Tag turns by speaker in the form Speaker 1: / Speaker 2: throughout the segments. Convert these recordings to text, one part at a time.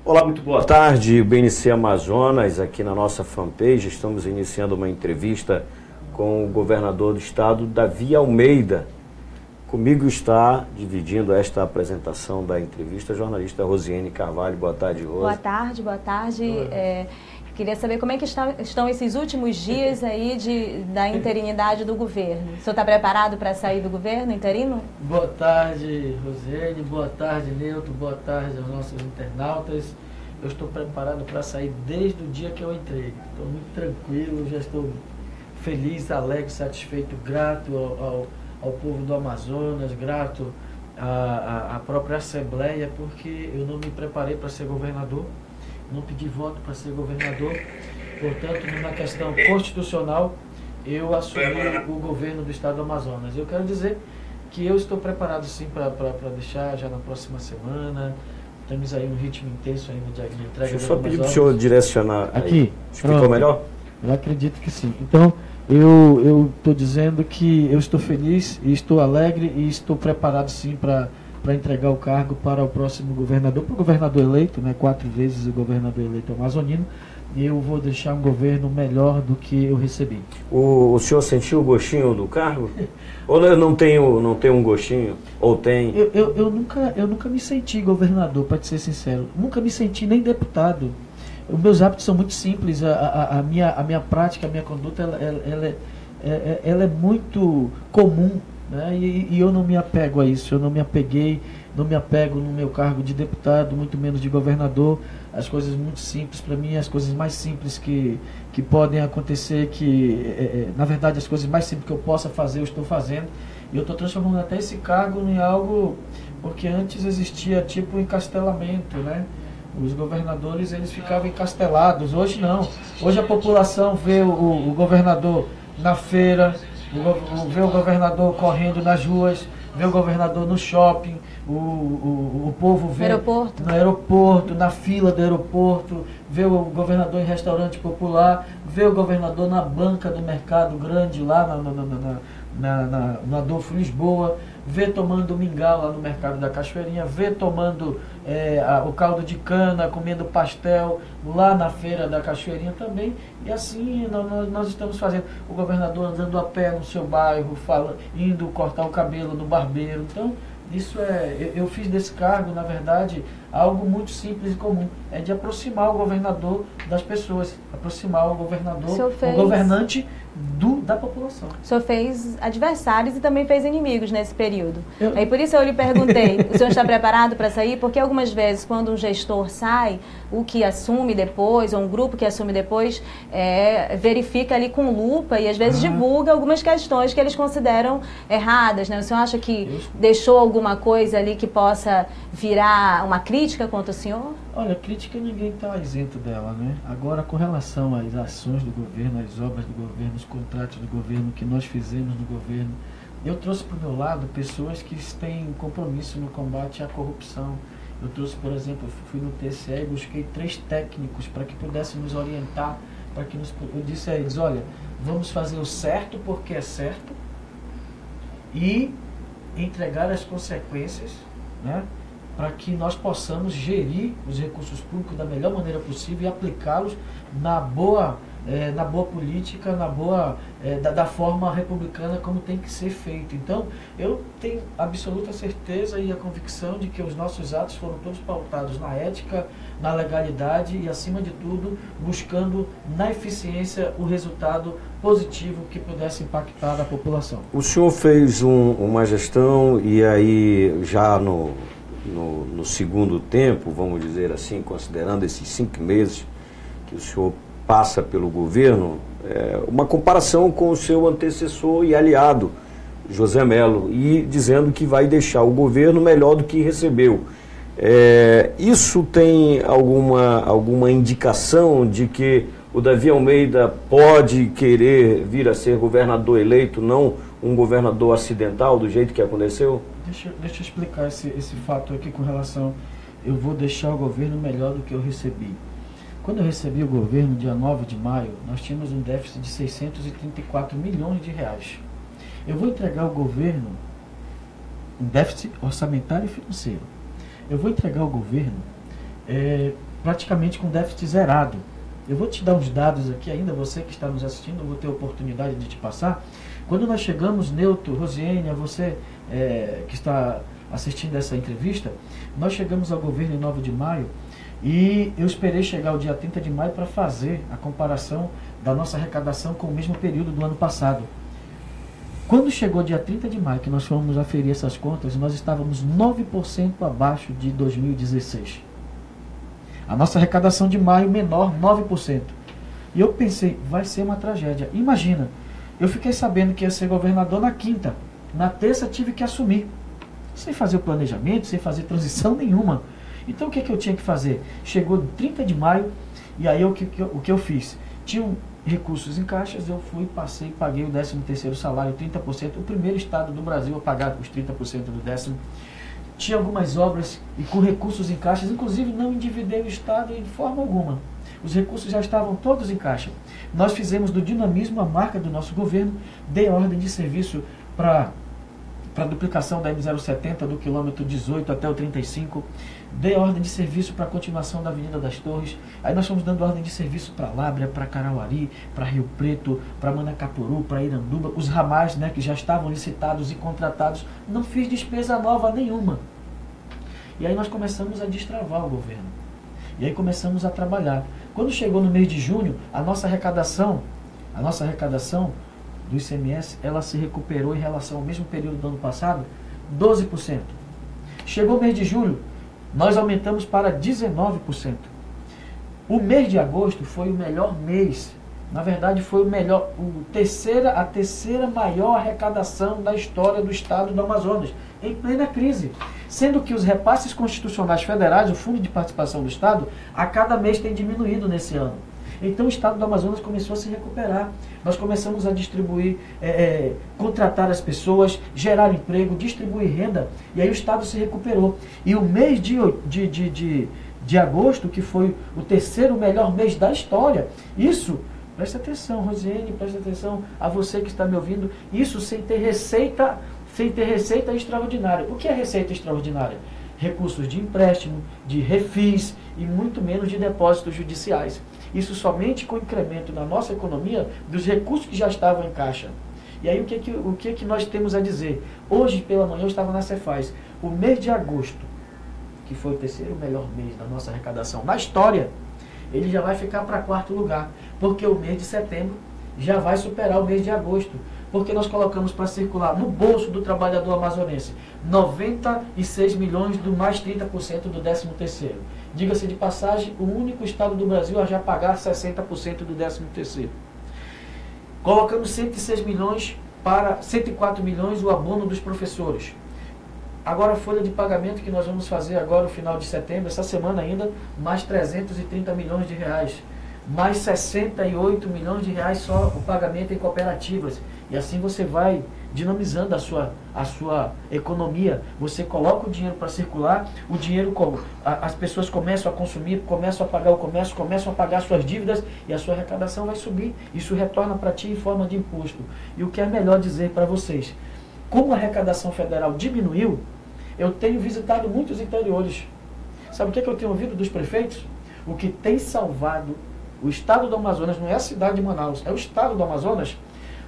Speaker 1: Olá, muito boa tarde, BNC Amazonas, aqui na nossa fanpage. Estamos iniciando uma entrevista com o governador do estado, Davi Almeida. Comigo está, dividindo esta apresentação da entrevista, a jornalista Rosiane Carvalho. Boa tarde, Rose.
Speaker 2: Boa tarde, boa tarde. Queria saber como é que estão esses últimos dias aí da interinidade do governo. O senhor está preparado para sair do governo interino?
Speaker 3: Boa tarde, Rosiane. Boa tarde, Nilton. Boa tarde aos nossos internautas. Eu estou preparado para sair desde o dia que eu entrei. Estou muito tranquilo, já estou feliz, alegre, satisfeito, grato ao povo do Amazonas, grato à própria Assembleia, porque eu não me preparei para ser governador. Não pedi voto para ser governador, portanto, numa questão constitucional, eu assumi o governo do estado do Amazonas. Eu quero dizer que eu estou preparado sim para deixar já na próxima semana. Temos aí um ritmo intenso ainda de entrega.
Speaker 1: Deixa eu só pedir para o senhor direcionar
Speaker 3: aqui.
Speaker 1: Ficou melhor?
Speaker 3: Eu acredito que sim. Então, eu estou dizendo que eu estou feliz e estou alegre e estou preparado sim para entregar o cargo para o próximo governador, para o governador eleito, né, 4 vezes o governador eleito amazonino, e eu vou deixar um governo melhor do que eu recebi.
Speaker 1: O senhor sentiu o gostinho do cargo? Ou eu não tenho um gostinho? Ou tem?
Speaker 3: Eu nunca me senti governador, para te ser sincero. Nunca me senti nem deputado. Os meus hábitos são muito simples, a minha prática, a minha conduta, ela é muito comum. Né? E eu não me apego a isso, eu não me apego no meu cargo de deputado, muito menos de governador. As coisas muito simples, para mim, as coisas mais simples que podem acontecer, na verdade as coisas mais simples que eu possa fazer, eu estou fazendo. E eu estou transformando até esse cargo em algo, porque antes existia tipo encastelamento, né? Os governadores, eles ficavam encastelados, hoje não. Hoje a população vê o governador na feira, vê o governador correndo nas ruas, vê o governador no shopping, o povo vê no aeroporto, na fila do aeroporto, vê o governador em restaurante popular, vê o governador na banca do mercado grande lá no Adolfo Lisboa, vê tomando mingau lá no mercado da Cachoeirinha, vê tomando o caldo de cana, comendo pastel lá na feira da Cachoeirinha também. E assim nós estamos fazendo. O governador andando a pé no seu bairro, indo cortar o cabelo no barbeiro. Então, isso eu fiz desse cargo, na verdade, algo muito simples e comum. É de aproximar o governador das pessoas, aproximar o governador, o governante da população.
Speaker 2: O senhor fez adversários e também fez inimigos nesse período. Aí por isso eu lhe perguntei, o senhor está preparado para sair? Porque algumas vezes, quando um gestor sai, o que assume depois, ou um grupo que assume depois, verifica ali com lupa e às vezes divulga algumas questões que eles consideram erradas, né? O senhor acha que deixou alguma coisa ali que possa virar uma crítica contra o senhor?
Speaker 3: Olha, crítica ninguém está isento dela, né? Agora, com relação às ações do governo, às obras do governo, os contratos do governo que nós fizemos no governo, eu trouxe para o meu lado pessoas que têm compromisso no combate à corrupção. Eu trouxe, por exemplo, fui no TCE e busquei 3 técnicos para que pudessem nos orientar, eu disse a eles, olha, vamos fazer o certo porque é certo e entregar as consequências, né? Para que nós possamos gerir os recursos públicos da melhor maneira possível e aplicá-los na boa política, da forma republicana como tem que ser feito. Então, eu tenho absoluta certeza e a convicção de que os nossos atos foram todos pautados na ética, na legalidade e, acima de tudo, buscando na eficiência o resultado positivo que pudesse impactar a população.
Speaker 1: O senhor fez uma gestão e aí já no segundo tempo, vamos dizer assim, considerando esses 5 meses que o senhor passa pelo governo, uma comparação com o seu antecessor e aliado, José Mello, e dizendo que vai deixar o governo melhor do que recebeu. Isso tem alguma indicação de que o Davi Almeida pode querer vir a ser governador eleito, não um governador acidental, do jeito que aconteceu?
Speaker 3: Deixa eu explicar esse fato aqui com relação... Eu vou deixar o governo melhor do que eu recebi. Quando eu recebi o governo, dia 9 de maio, nós tínhamos um déficit de 634 milhões de reais. Eu vou entregar ao governo um déficit orçamentário e financeiro. Eu vou entregar ao governo praticamente com déficit zerado. Eu vou te dar uns dados aqui ainda, você que está nos assistindo, eu vou ter a oportunidade de te passar. Quando nós chegamos, Neuto, Rosiane, a você que está assistindo essa entrevista, nós chegamos ao governo em 9 de maio e eu esperei chegar o dia 30 de maio para fazer a comparação da nossa arrecadação com o mesmo período do ano passado. Quando chegou dia 30 de maio, que nós fomos aferir essas contas, nós estávamos 9% abaixo de 2016. A nossa arrecadação de maio menor, 9%. E eu pensei, vai ser uma tragédia. Imagina, eu fiquei sabendo que ia ser governador na quinta. Na terça tive que assumir. Sem fazer o planejamento, sem fazer transição nenhuma. Então o que eu tinha que fazer? Chegou 30 de maio, e aí o que eu fiz? Tinha recursos em caixas, eu fui, passei, paguei o 13º salário, 30%. O primeiro estado do Brasil a pagar os 30% do 10º. Tinha algumas obras e com recursos em caixas, inclusive não endividei o Estado de forma alguma. Os recursos já estavam todos em caixa. Nós fizemos do dinamismo a marca do nosso governo, dei ordem de serviço para a duplicação da M070 do quilômetro 18 até o 35, dei ordem de serviço para a continuação da Avenida das Torres, aí nós fomos dando ordem de serviço para Lábrea, para Carauari, para Rio Preto, para Manacapuru, para Iranduba, os ramais, né, que já estavam licitados e contratados, não fiz despesa nova nenhuma. E aí nós começamos a destravar o governo, e aí começamos a trabalhar. Quando chegou no mês de junho, a nossa arrecadação do ICMS, ela se recuperou em relação ao mesmo período do ano passado, 12%. Chegou o mês de julho, nós aumentamos para 19%. O mês de agosto foi o melhor mês. Na verdade, foi a terceira maior arrecadação da história do estado do Amazonas, em plena crise. Sendo que os repasses constitucionais federais, o Fundo de Participação do Estado, a cada mês tem diminuído nesse ano. Então o estado do Amazonas começou a se recuperar. Nós começamos a distribuir, contratar as pessoas, gerar emprego, distribuir renda, e aí o estado se recuperou. E o mês de agosto, que foi o terceiro melhor mês da história, isso, presta atenção, Rosiane, presta atenção a você que está me ouvindo, isso sem ter receita extraordinária. O que é receita extraordinária? Recursos de empréstimo, de refis e muito menos de depósitos judiciais. Isso somente com o incremento na nossa economia dos recursos que já estavam em caixa. E aí o que nós temos a dizer? Hoje pela manhã eu estava na Cefaz. O mês de agosto, que foi o terceiro melhor mês da nossa arrecadação na história, ele já vai ficar para 4º lugar, porque o mês de setembro já vai superar o mês de agosto, porque nós colocamos para circular no bolso do trabalhador amazonense 96 milhões do mais 30% do 13º. Diga-se de passagem, o único estado do Brasil a já pagar 60% do 13º. Colocamos 106 milhões para 104 milhões o abono dos professores. Agora a folha de pagamento que nós vamos fazer agora no final de setembro, essa semana ainda, mais 330 milhões de reais. Mais 68 milhões de reais só o pagamento em cooperativas. E assim você vai dinamizando a sua economia. Você coloca o dinheiro para circular, o dinheiro, as pessoas começam a consumir, começam a pagar o comércio, começam a pagar suas dívidas e a sua arrecadação vai subir. Isso retorna para ti em forma de imposto. E o que é melhor dizer para vocês? Como a arrecadação federal diminuiu, eu tenho visitado muitos interiores. Sabe o que eu tenho ouvido dos prefeitos? O que tem salvado o estado do Amazonas, não é a cidade de Manaus, é o estado do Amazonas.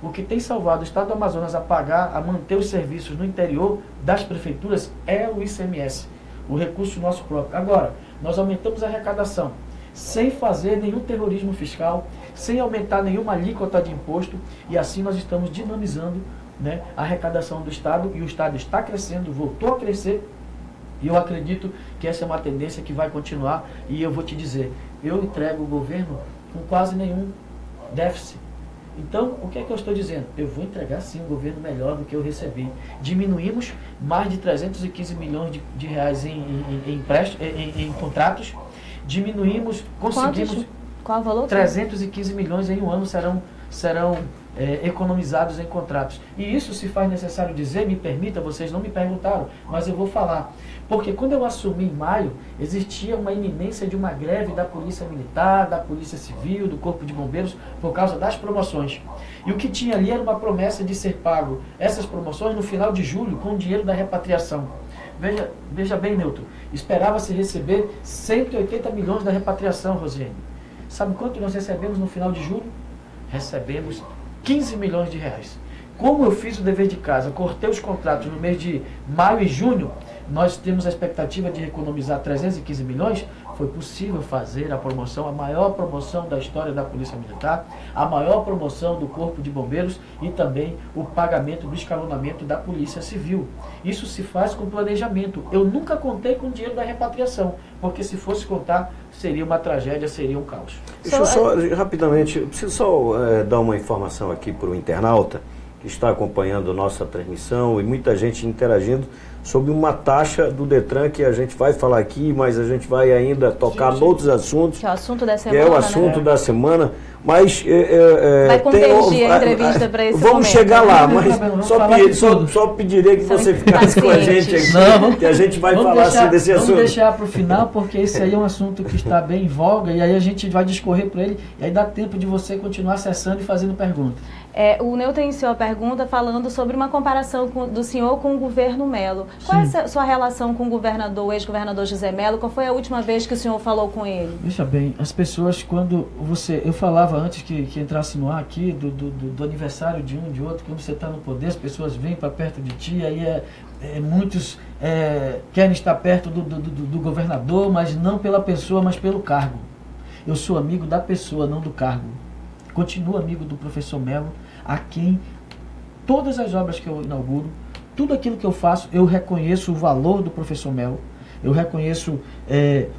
Speaker 3: O que tem salvado o estado do Amazonas a manter os serviços no interior das prefeituras é o ICMS, o recurso nosso próprio. Agora, nós aumentamos a arrecadação sem fazer nenhum terrorismo fiscal, sem aumentar nenhuma alíquota de imposto, e assim nós estamos dinamizando, né, a arrecadação do estado, e o estado está crescendo, voltou a crescer, e eu acredito que essa é uma tendência que vai continuar, e eu vou te dizer, eu entrego o governo com quase nenhum déficit. Então, o que é que eu estou dizendo? Eu vou entregar sim um governo melhor do que eu recebi. Diminuímos mais de 315 milhões de reais em contratos, diminuímos, conseguimos...
Speaker 2: Qual o valor?
Speaker 3: 315 milhões em um ano serão economizados em contratos. E isso se faz necessário dizer, me permita, vocês não me perguntaram, mas eu vou falar. Porque quando eu assumi em maio, existia uma iminência de uma greve da Polícia Militar, da Polícia Civil, do Corpo de Bombeiros, por causa das promoções. E o que tinha ali era uma promessa de ser pago essas promoções no final de julho com o dinheiro da repatriação. Veja bem, Newton, esperava-se receber 180 milhões da repatriação, Rosiane. Sabe quanto nós recebemos no final de julho? Recebemos 15 milhões de reais. Como eu fiz o dever de casa, cortei os contratos no mês de maio e junho, nós temos a expectativa de economizar 315 milhões, foi possível fazer a promoção, a maior promoção da história da Polícia Militar, a maior promoção do Corpo de Bombeiros e também o pagamento do escalonamento da Polícia Civil. Isso se faz com planejamento. Eu nunca contei com o dinheiro da repatriação, porque se fosse contar, seria uma tragédia, seria um caos.
Speaker 1: Deixa eu só, rapidamente, eu preciso só dar uma informação aqui para o internauta, que está acompanhando a nossa transmissão e muita gente interagindo sobre uma taxa do Detran que a gente vai falar aqui, mas a gente vai ainda tocar noutros assuntos.
Speaker 2: Que é o assunto da semana.
Speaker 1: Que é o assunto da semana, mas...
Speaker 2: vai convergir a entrevista para esse
Speaker 1: Vamos
Speaker 2: momento.
Speaker 1: Chegar lá, mas só pediria que você ficasse com a gente aqui, que a gente vai falar assim desse assunto.
Speaker 3: Vamos deixar para o final, porque esse aí é um assunto que está bem em voga, e aí a gente vai discorrer por ele, e aí dá tempo de você continuar acessando e fazendo perguntas.
Speaker 2: O Newton iniciou a pergunta falando sobre uma comparação do senhor com o governo Melo. Qual é a sua relação com o ex-governador José Melo? Qual foi a última vez que o senhor falou com ele?
Speaker 3: Veja bem, as pessoas, quando eu falava antes que entrasse no ar aqui, do aniversário de um, de outro, quando você está no poder, as pessoas vêm para perto de ti, aí muitos querem estar perto do governador, mas não pela pessoa, mas pelo cargo. Eu sou amigo da pessoa, não do cargo. Continuo amigo do professor Melo, a quem todas as obras que eu inauguro, tudo aquilo que eu faço, eu reconheço o valor do professor Melo, eu reconheço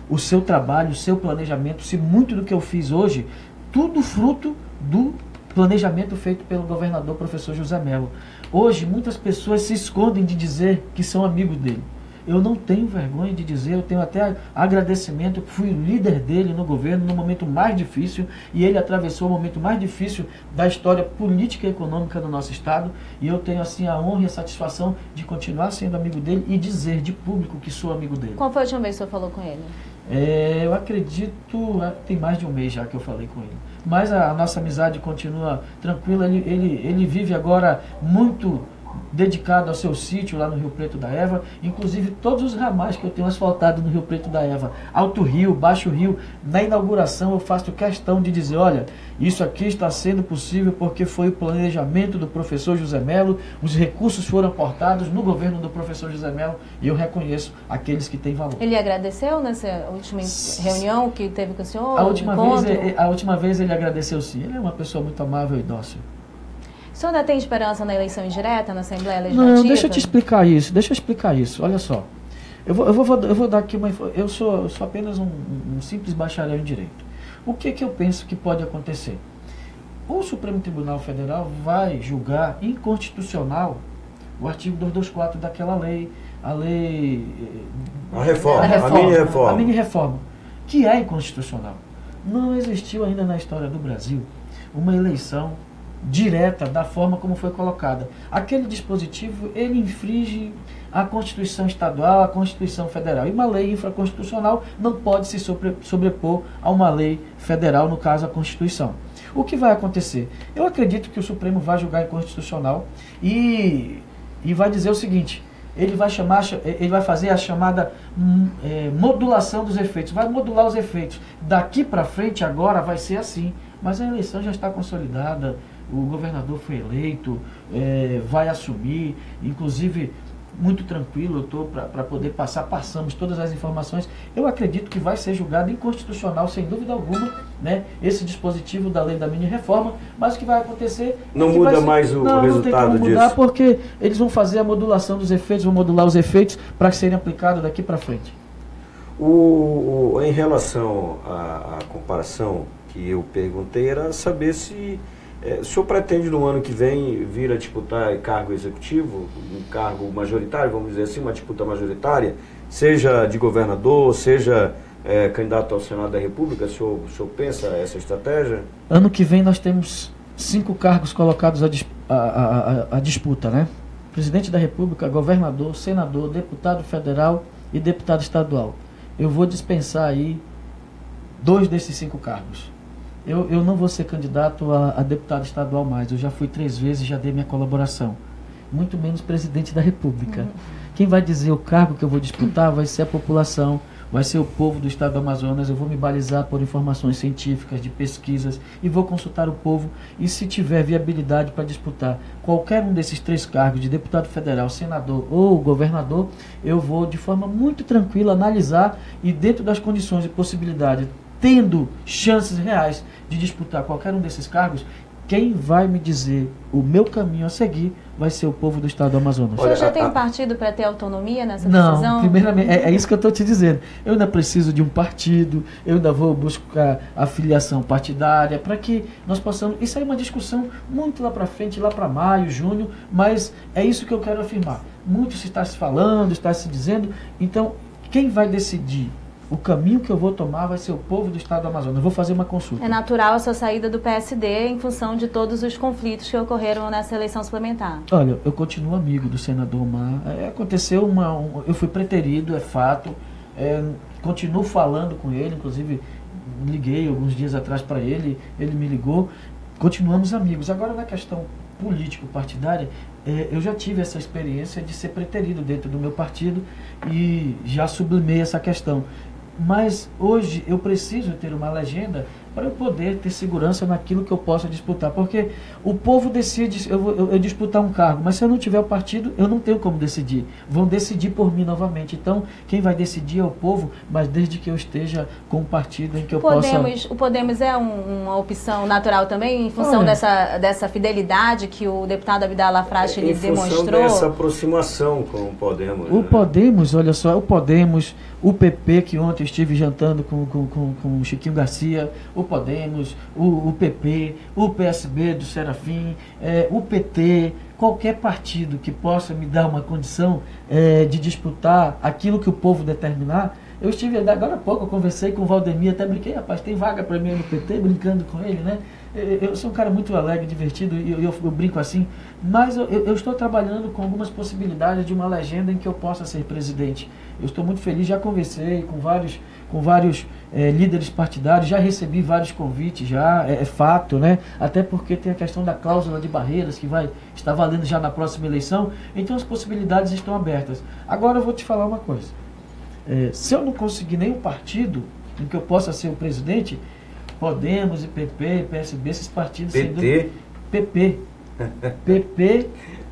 Speaker 3: o seu trabalho, o seu planejamento, se muito do que eu fiz hoje, tudo fruto do planejamento feito pelo governador professor José Melo. Hoje, muitas pessoas se escondem de dizer que são amigos dele. Eu não tenho vergonha de dizer, eu tenho até agradecimento, fui o líder dele no governo no momento mais difícil, e ele atravessou o momento mais difícil da história política e econômica do nosso estado, e eu tenho assim a honra e a satisfação de continuar sendo amigo dele e dizer de público que sou amigo dele.
Speaker 2: Qual foi a última vez que o senhor falou com ele?
Speaker 3: Eu acredito, tem mais de um mês já que eu falei com ele. Mas a nossa amizade continua tranquila, ele vive agora muito dedicado ao seu sítio lá no Rio Preto da Eva, inclusive todos os ramais que eu tenho asfaltado no Rio Preto da Eva, Alto Rio, Baixo Rio, na inauguração eu faço questão de dizer, olha, isso aqui está sendo possível porque foi o planejamento do professor José Melo, os recursos foram aportados no governo do professor José Melo, e eu reconheço aqueles que têm valor.
Speaker 2: Ele agradeceu nessa última reunião que teve com o senhor?
Speaker 3: A última vez ele agradeceu sim, ele é uma pessoa muito amável e dócil.
Speaker 2: O senhor ainda tem esperança na eleição indireta, na Assembleia Legislativa?
Speaker 3: Não, deixa eu explicar isso, olha só. Eu vou dar aqui eu sou apenas um simples bacharel em Direito. O que eu penso que pode acontecer? O Supremo Tribunal Federal vai julgar inconstitucional o artigo 224 daquela lei, a mini reforma, que é inconstitucional. Não existiu ainda na história do Brasil uma eleição direta da forma como foi colocada. Aquele dispositivo, ele infringe a Constituição Estadual, a Constituição Federal. E uma lei infraconstitucional não pode se sobrepor a uma lei federal, no caso a Constituição. O que vai acontecer? Eu acredito que o Supremo vai julgar inconstitucional e vai dizer o seguinte, ele vai fazer a chamada modulação dos efeitos, vai modular os efeitos. Daqui para frente agora vai ser assim, mas a eleição já está consolidada, o governador foi eleito, vai assumir, inclusive muito tranquilo, eu estou para poder passamos todas as informações. Eu acredito que vai ser julgado inconstitucional, sem dúvida alguma, né, esse dispositivo da lei da mini-reforma, mas o que vai acontecer...
Speaker 1: Não muda mais o resultado disso? Não tem como mudar,
Speaker 3: porque eles vão fazer a modulação dos efeitos, vão modular os efeitos para serem aplicados daqui para frente.
Speaker 1: Em relação à comparação que eu perguntei, era saber se o senhor pretende no ano que vem vir a disputar cargo executivo, um cargo majoritário, vamos dizer assim, uma disputa majoritária, seja de governador, seja candidato ao Senado da República. O senhor pensa essa estratégia?
Speaker 3: Ano que vem nós temos 5 cargos colocados à disputa, né? Presidente da República, governador, senador, deputado federal e deputado estadual. Eu vou dispensar aí 2 desses 5 cargos. Eu não vou ser candidato a deputado estadual mais. Eu já fui 3 vezes, já dei minha colaboração. Muito menos presidente da República. Quem vai dizer o cargo que eu vou disputar vai ser a população, vai ser o povo do estado do Amazonas. Eu vou me balizar por informações científicas, de pesquisas, e vou consultar o povo. E se tiver viabilidade para disputar qualquer um desses 3 cargos, de deputado federal, senador ou governador, eu vou de forma muito tranquila analisar e, dentro das condições e possibilidades, tendo chances reais de disputar qualquer um desses cargos, quem vai me dizer o meu caminho a seguir vai ser o povo do estado do Amazonas.
Speaker 2: O senhor já tem partido para ter autonomia nessa
Speaker 3: decisão?
Speaker 2: Não,
Speaker 3: primeiramente, é isso que eu estou te dizendo. Eu ainda preciso de um partido, eu ainda vou buscar a filiação partidária para que nós possamos... Isso aí é uma discussão muito lá para frente, lá para maio, junho, mas é isso que eu quero afirmar. Muito se está se falando, está se dizendo, então quem vai decidir o caminho que eu vou tomar vai ser o povo do estado do Amazonas. Eu vou fazer uma consulta. É
Speaker 2: natural a sua saída do PSD em função de todos os conflitos que ocorreram nessa eleição suplementar?
Speaker 3: Olha, eu continuo amigo do senador Omar. Aconteceu eu fui preterido, é fato. Continuo falando com ele, inclusive liguei alguns dias atrás para ele, ele me ligou. Continuamos amigos. Agora, na questão político-partidária, eu já tive essa experiência de ser preterido dentro do meu partido e já sublimei essa questão. Mas hoje eu preciso ter uma legenda para eu poder ter segurança naquilo que eu possa disputar. Porque o povo decide, eu disputar um cargo, mas se eu não tiver o partido, eu não tenho como decidir. Vão decidir por mim novamente. Então, quem vai decidir é o povo, mas desde que eu esteja com um partido em que eu possa...
Speaker 2: O Podemos é uma opção natural também, em função dessa fidelidade que o deputado Abdallah Frache lhe demonstrou? Em função
Speaker 1: dessa aproximação com o Podemos.
Speaker 3: O Podemos, olha só, o Podemos, o PP, que ontem eu estive jantando com o Chiquinho Garcia, o Podemos, o PP, o PSB do Serafim, o PT, qualquer partido que possa me dar uma condição de disputar aquilo que o povo determinar. Eu estive, agora há pouco, eu conversei com o Valdemir, até brinquei, rapaz, tem vaga para mim no PT, brincando com ele, né? Eu sou um cara muito alegre, divertido, e eu brinco assim, mas eu estou trabalhando com algumas possibilidades de uma legenda em que eu possa ser presidente. Eu estou muito feliz, já conversei com vários líderes partidários, já recebi vários convites, já é fato, né? Até porque tem a questão da cláusula de barreiras que vai estar valendo já na próxima eleição, então as possibilidades estão abertas. Agora eu vou te falar uma coisa, se eu não conseguir nenhum partido em que eu possa ser o presidente, Podemos, e PP, PSB, esses partidos...
Speaker 1: PT?
Speaker 3: PP.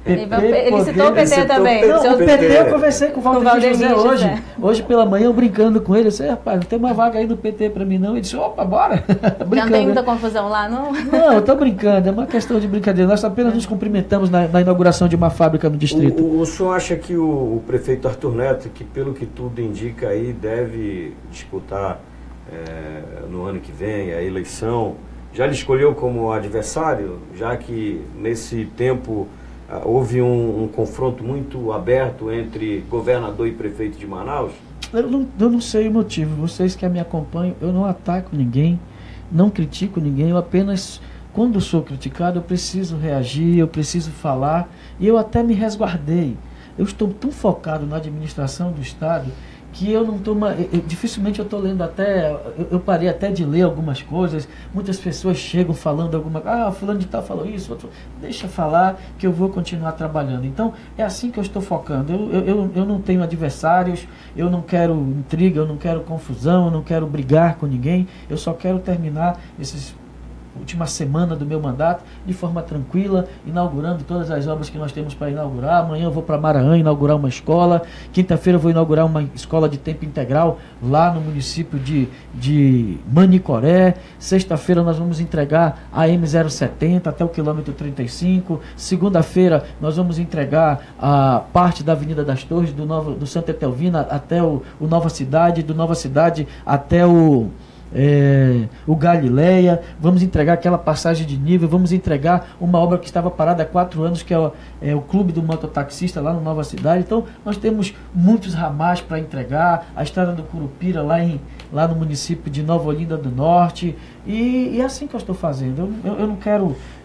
Speaker 2: Ele citou o PT também.
Speaker 3: Não, o PT eu conversei com o Valdemir José hoje. Hoje pela manhã, eu brincando com ele. Eu disse, rapaz, não tem uma vaga aí no PT pra mim não. Ele disse, opa, bora.
Speaker 2: Não tem muita confusão lá, não?
Speaker 3: Não, eu tô brincando, é uma questão de brincadeira. Nós apenas nos cumprimentamos na inauguração de uma fábrica no distrito.
Speaker 1: O senhor acha que o prefeito Arthur Neto, que pelo que tudo indica aí, deve disputar no ano que vem a eleição, já lhe escolheu como adversário, já que nesse tempo houve um confronto muito aberto entre governador e prefeito de Manaus?
Speaker 3: Eu não sei o motivo. Vocês que me acompanham, eu não ataco ninguém, não critico ninguém, eu apenas, quando sou criticado, eu preciso reagir, eu preciso falar, e eu até me resguardei. Eu estou tão focado na administração do Estado que eu não estou... dificilmente eu estou lendo até... Eu parei até de ler algumas coisas. Muitas pessoas chegam falando alguma coisa. Fulano de tal falou isso, outro... Deixa falar que eu vou continuar trabalhando. Então, é assim que eu estou focando. Eu não tenho adversários, eu não quero intriga, eu não quero confusão, eu não quero brigar com ninguém. Eu só quero terminar última semana do meu mandato de forma tranquila, inaugurando todas as obras que nós temos para inaugurar. Amanhã eu vou para Maranhão inaugurar uma escola, quinta-feira eu vou inaugurar uma escola de tempo integral lá no município de Manicoré, sexta-feira nós vamos entregar a M070 até o quilômetro 35, segunda-feira nós vamos entregar a parte da Avenida das Torres do Santa Etelvina até o Nova Cidade, do Nova Cidade até o Galileia, vamos entregar aquela passagem de nível, vamos entregar uma obra que estava parada há 4 anos, que é o Clube do Mototaxista lá no Nova Cidade. Então nós temos muitos ramais para entregar, a estrada do Curupira lá no município de Nova Olinda do Norte, e é assim que eu estou fazendo.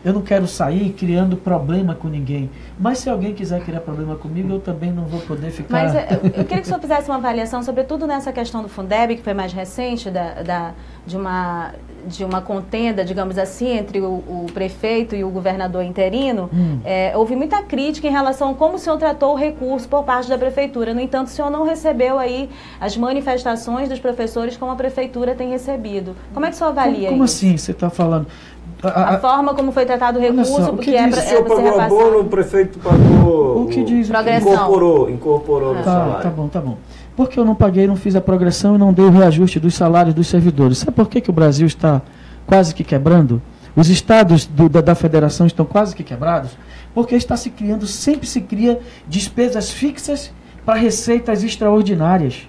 Speaker 3: Eu não quero sair criando problema com ninguém, mas se alguém quiser criar problema comigo, eu também não vou poder ficar...
Speaker 2: Mas eu queria que o senhor fizesse uma avaliação, sobretudo nessa questão do Fundeb, que foi mais recente, de uma de uma contenda, digamos assim, entre o prefeito e o governador interino, houve muita crítica em relação a como o senhor tratou o recurso por parte da prefeitura. No entanto, o senhor não recebeu aí as manifestações dos professores como a prefeitura tem recebido. Como é que o senhor avalia isso?
Speaker 3: Como assim você está falando?
Speaker 2: A forma como foi tratado o recurso, porque é para ser
Speaker 1: repassado. Abono, o prefeito pagou...
Speaker 3: O que diz?
Speaker 1: Incorporou no salário.
Speaker 3: Tá bom. Porque eu não paguei, não fiz a progressão e não dei o reajuste dos salários dos servidores. Sabe por que o Brasil está quase que quebrando? Os estados da federação estão quase que quebrados? Porque sempre se cria despesas fixas para receitas extraordinárias.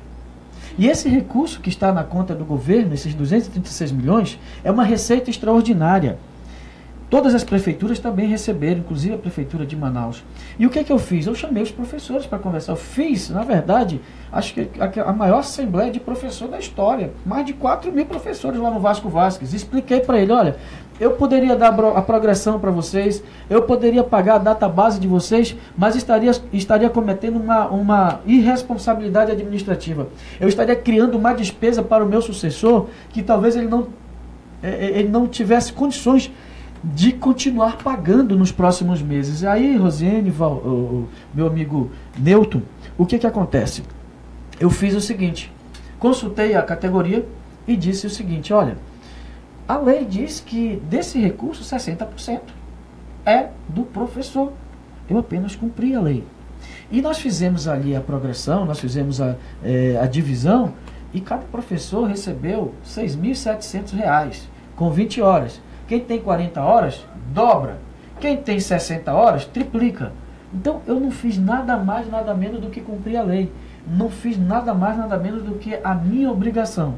Speaker 3: E esse recurso que está na conta do governo, esses 236 milhões, é uma receita extraordinária. Todas as prefeituras também receberam, inclusive a prefeitura de Manaus. E o que eu fiz? Eu chamei os professores para conversar. Eu fiz, na verdade, acho que a maior assembleia de professor da história. Mais de 4 mil professores lá no Vasco Vasques. Expliquei para ele, olha, eu poderia dar a progressão para vocês, eu poderia pagar a database de vocês, mas estaria cometendo uma irresponsabilidade administrativa. Eu estaria criando uma despesa para o meu sucessor que talvez ele não tivesse condições de continuar pagando nos próximos meses. E aí, Rosiane, meu amigo Newton, o que acontece? Eu fiz o seguinte, consultei a categoria e disse o seguinte, olha, a lei diz que desse recurso 60% é do professor. Eu apenas cumpri a lei. E nós fizemos ali a progressão, nós fizemos a divisão e cada professor recebeu R$ 6.700 com 20 horas. Quem tem 40 horas, dobra. Quem tem 60 horas, triplica. Então, eu não fiz nada mais, nada menos do que cumprir a lei. Não fiz nada mais, nada menos do que a minha obrigação.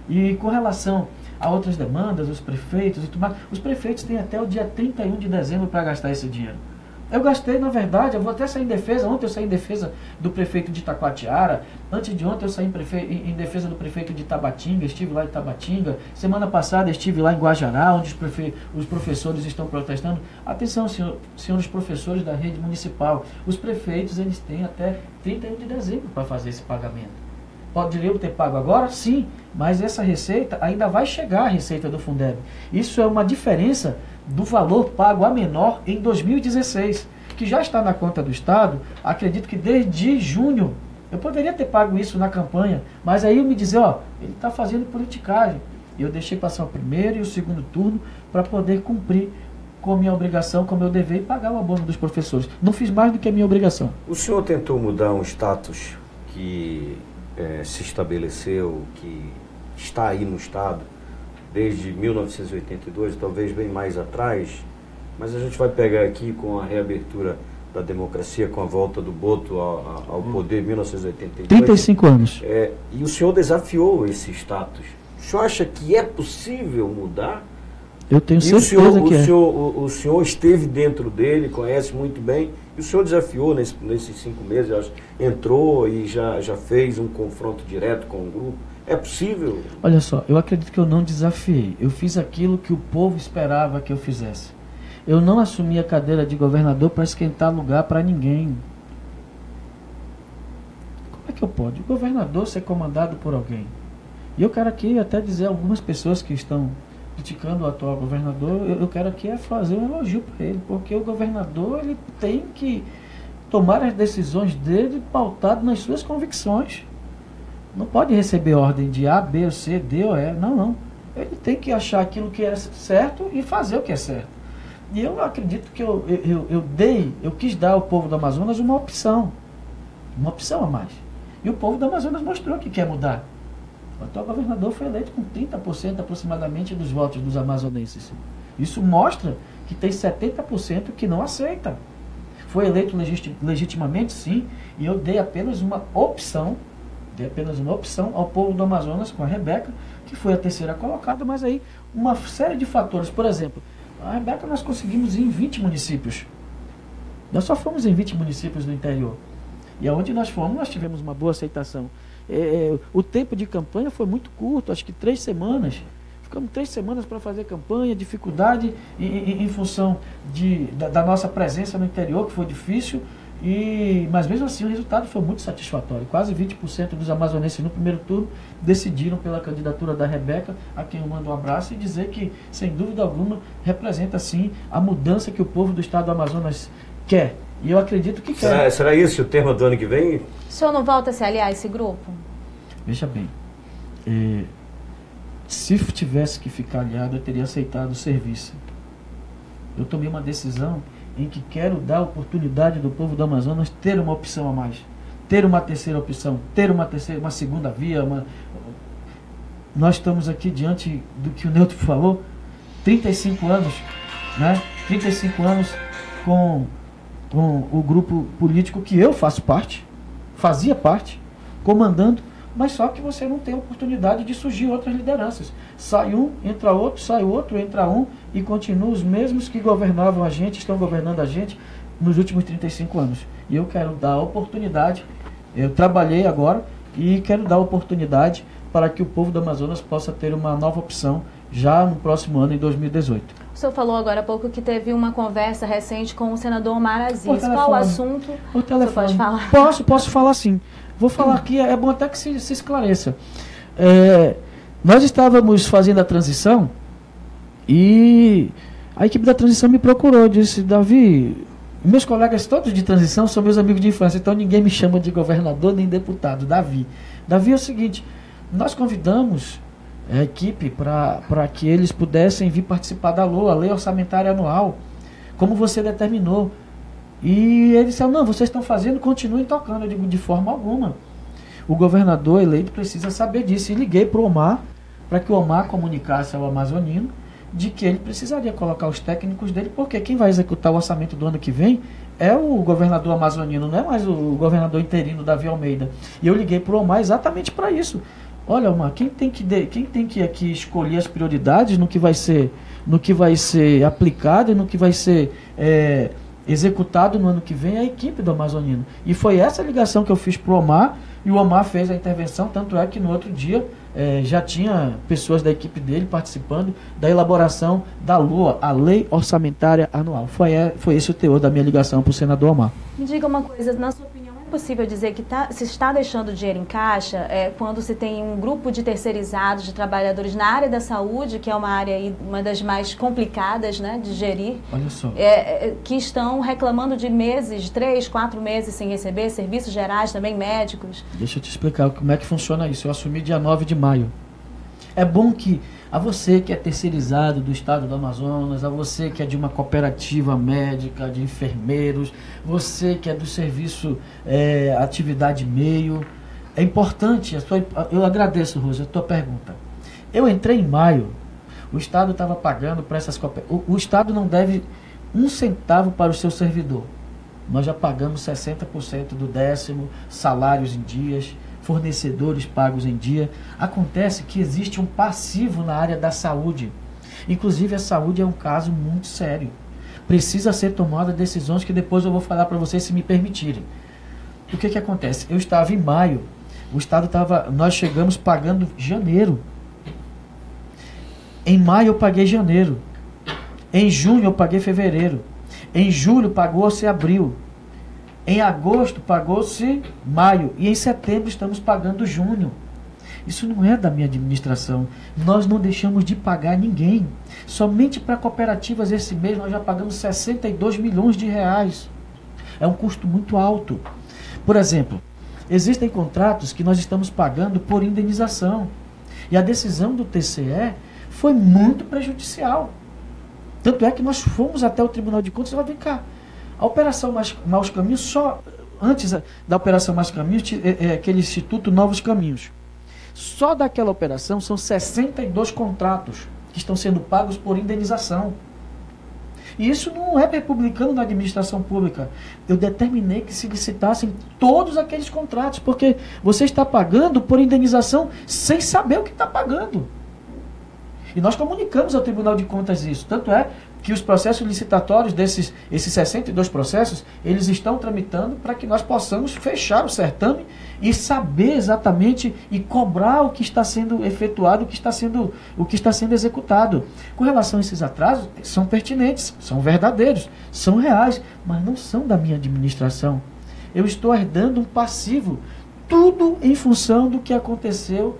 Speaker 3: E com relação a outras demandas, os prefeitos e tudo mais, os prefeitos têm até o dia 31 de dezembro para gastar esse dinheiro. Eu gastei, na verdade, eu vou até sair em defesa. Ontem eu saí em defesa do prefeito de Itacoatiara. Antes de ontem eu saí em defesa do prefeito de Tabatinga. Estive lá em Tabatinga. Semana passada estive lá em Guajará, onde os professores estão protestando. Atenção, senhores professores da rede municipal. Os prefeitos, eles têm até 31 de dezembro para fazer esse pagamento. Poderiam ter pago agora? Sim. Mas essa receita ainda vai chegar, a receita do Fundeb. Isso é uma diferença do valor pago a menor em 2016, que já está na conta do Estado, acredito que desde junho. Eu poderia ter pago isso na campanha, mas aí eu me dizer, ele está fazendo politicagem. Eu deixei passar o primeiro e o segundo turno para poder cumprir com a minha obrigação, com o meu dever e pagar o abono dos professores. Não fiz mais do que a minha obrigação.
Speaker 1: O senhor tentou mudar um status que se estabeleceu, que está aí no Estado, desde 1982, talvez bem mais atrás, mas a gente vai pegar aqui com a reabertura da democracia, com a volta do Boto ao poder em 1982.
Speaker 3: 35 anos.
Speaker 1: E o senhor desafiou esse status. O senhor acha que é possível mudar?
Speaker 3: Eu tenho certeza que é.
Speaker 1: O senhor esteve dentro dele, conhece muito bem, e o senhor desafiou nesses 5 meses, eu acho, entrou e já fez um confronto direto com o grupo. É possível?
Speaker 3: Olha só, eu acredito que eu não desafiei. Eu fiz aquilo que o povo esperava que eu fizesse. Eu não assumi a cadeira de governador para esquentar lugar para ninguém. Como é que eu posso? O governador ser comandado por alguém. E eu quero aqui até dizer a algumas pessoas que estão criticando o atual governador, eu quero aqui fazer um elogio para ele, porque o governador ele tem que tomar as decisões dele pautado nas suas convicções. Não pode receber ordem de A, B, C, D ou E. Não. Ele tem que achar aquilo que é certo e fazer o que é certo. E eu acredito que eu quis dar ao povo do Amazonas uma opção a mais. E o povo do Amazonas mostrou que quer mudar. O atual governador foi eleito com 30% aproximadamente dos votos dos amazonenses. Isso mostra que tem 70% que não aceita. Foi eleito legitimamente, sim, e eu dei apenas uma opção ao povo do Amazonas com a Rebeca, que foi a terceira colocada, mas aí uma série de fatores. Por exemplo, a Rebeca nós conseguimos ir em 20 municípios. Nós só fomos em 20 municípios do interior. E aonde nós fomos, nós tivemos uma boa aceitação. O tempo de campanha foi muito curto, acho que 3 semanas. Ficamos 3 semanas para fazer campanha, dificuldade em função da nossa presença no interior, que foi difícil. Mas mesmo assim o resultado foi muito satisfatório. Quase 20% dos amazonenses no primeiro turno decidiram pela candidatura da Rebeca, a quem eu mando um abraço, e dizer que, sem dúvida alguma, representa sim a mudança que o povo do estado do Amazonas quer. E eu acredito que quer.
Speaker 1: Será esse o tema do ano que vem?
Speaker 2: O senhor não volta a se aliar a esse grupo?
Speaker 3: Veja bem, se tivesse que ficar aliado, eu teria aceitado o serviço. Eu tomei uma decisão em que quero dar a oportunidade do povo do Amazonas ter uma opção a mais, ter uma terceira opção, ter uma segunda via. Nós estamos aqui diante do que o Neutro falou, 35 anos, né? 35 anos com o grupo político que eu faço parte, fazia parte, comandando, mas só que você não tem a oportunidade de surgir outras lideranças. Sai um, entra outro, sai outro, entra um, e continuam os mesmos que governavam a gente, estão governando a gente nos últimos 35 anos. E eu quero dar a oportunidade, eu trabalhei agora, e quero dar a oportunidade para que o povo do Amazonas possa ter uma nova opção já no próximo ano, em 2018.
Speaker 2: O senhor falou agora há pouco que teve uma conversa recente com o senador Omar Aziz. Qual o assunto?
Speaker 3: Por telefone.
Speaker 2: Você pode falar?
Speaker 3: Posso falar sim. Vou falar aqui, é bom até que se esclareça. Nós estávamos fazendo a transição e a equipe da transição me procurou, disse: Davi, meus colegas todos de transição são meus amigos de infância, então ninguém me chama de governador nem deputado. Davi é o seguinte, nós convidamos a equipe para que eles pudessem vir participar da LOA, a Lei Orçamentária Anual, como você determinou. E eles disseram: não, vocês estão fazendo, continuem tocando. Eu digo: de forma alguma. O governador eleito precisa saber disso. E liguei para o Omar, para que o Omar comunicasse ao amazonino de que ele precisaria colocar os técnicos dele, porque quem vai executar o orçamento do ano que vem é o governador amazonino, não é mais o governador interino Davi Almeida. E eu liguei para o Omar exatamente para isso. Olha, Omar, quem tem que aqui escolher as prioridades no que vai ser aplicado e no que vai ser executado no ano que vem é a equipe do amazonino. E foi essa ligação que eu fiz para o Omar, e o Omar fez a intervenção, tanto é que no outro dia já tinha pessoas da equipe dele participando da elaboração da LOA, a Lei Orçamentária Anual. Foi esse o teor da minha ligação para o senador Omar.
Speaker 2: Me diga uma coisa, na sua opinião, é possível dizer que se está deixando dinheiro em caixa quando se tem um grupo de terceirizados, de trabalhadores na área da saúde, que é uma área uma das mais complicadas, né, de gerir?
Speaker 3: Olha só.
Speaker 2: Que estão reclamando de meses, 3, 4 meses sem receber, serviços gerais também, médicos.
Speaker 3: Deixa eu te explicar como é que funciona isso. Eu assumi dia 9 de maio. É bom que a você que é terceirizado do estado do Amazonas, a você que é de uma cooperativa médica, de enfermeiros, você que é do serviço atividade meio, é importante, eu agradeço, Rosa, a tua pergunta. Eu entrei em maio, o estado estava pagando para essas cooperativas, o estado não deve 1 centavo para o seu servidor. Nós já pagamos 60% do 10º, salários em dias, fornecedores pagos em dia. Acontece que existe um passivo na área da saúde. Inclusive, a saúde é um caso muito sério. Precisa ser tomada decisões que depois eu vou falar para vocês, se me permitirem. O que acontece? Eu estava em maio, nós chegamos pagando janeiro. Em maio eu paguei janeiro. Em junho eu paguei fevereiro. Em julho pagou-se abril. Em agosto pagou-se maio. E em setembro estamos pagando junho. Isso não é da minha administração. Nós não deixamos de pagar ninguém. Somente para cooperativas esse mês nós já pagamos 62 milhões de reais. É um custo muito alto. Por exemplo, existem contratos que nós estamos pagando por indenização. E a decisão do TCE foi muito prejudicial. Tanto é que nós fomos até o Tribunal de Contas e falamos: vem cá, a Operação Maus Caminhos, só antes da Operação Maus Caminhos, aquele Instituto Novos Caminhos. Só daquela operação são 62 contratos que estão sendo pagos por indenização. E isso não é republicano na administração pública. Eu determinei que se licitassem todos aqueles contratos, porque você está pagando por indenização sem saber o que está pagando. E nós comunicamos ao Tribunal de Contas isso. Tanto é que os processos licitatórios esses 62 processos, eles estão tramitando para que nós possamos fechar o certame e saber exatamente e cobrar o que está sendo efetuado, o que está sendo executado. Com relação a esses atrasos, são pertinentes, são verdadeiros, são reais, mas não são da minha administração. eu estou herdando um passivo, tudo em função do que aconteceu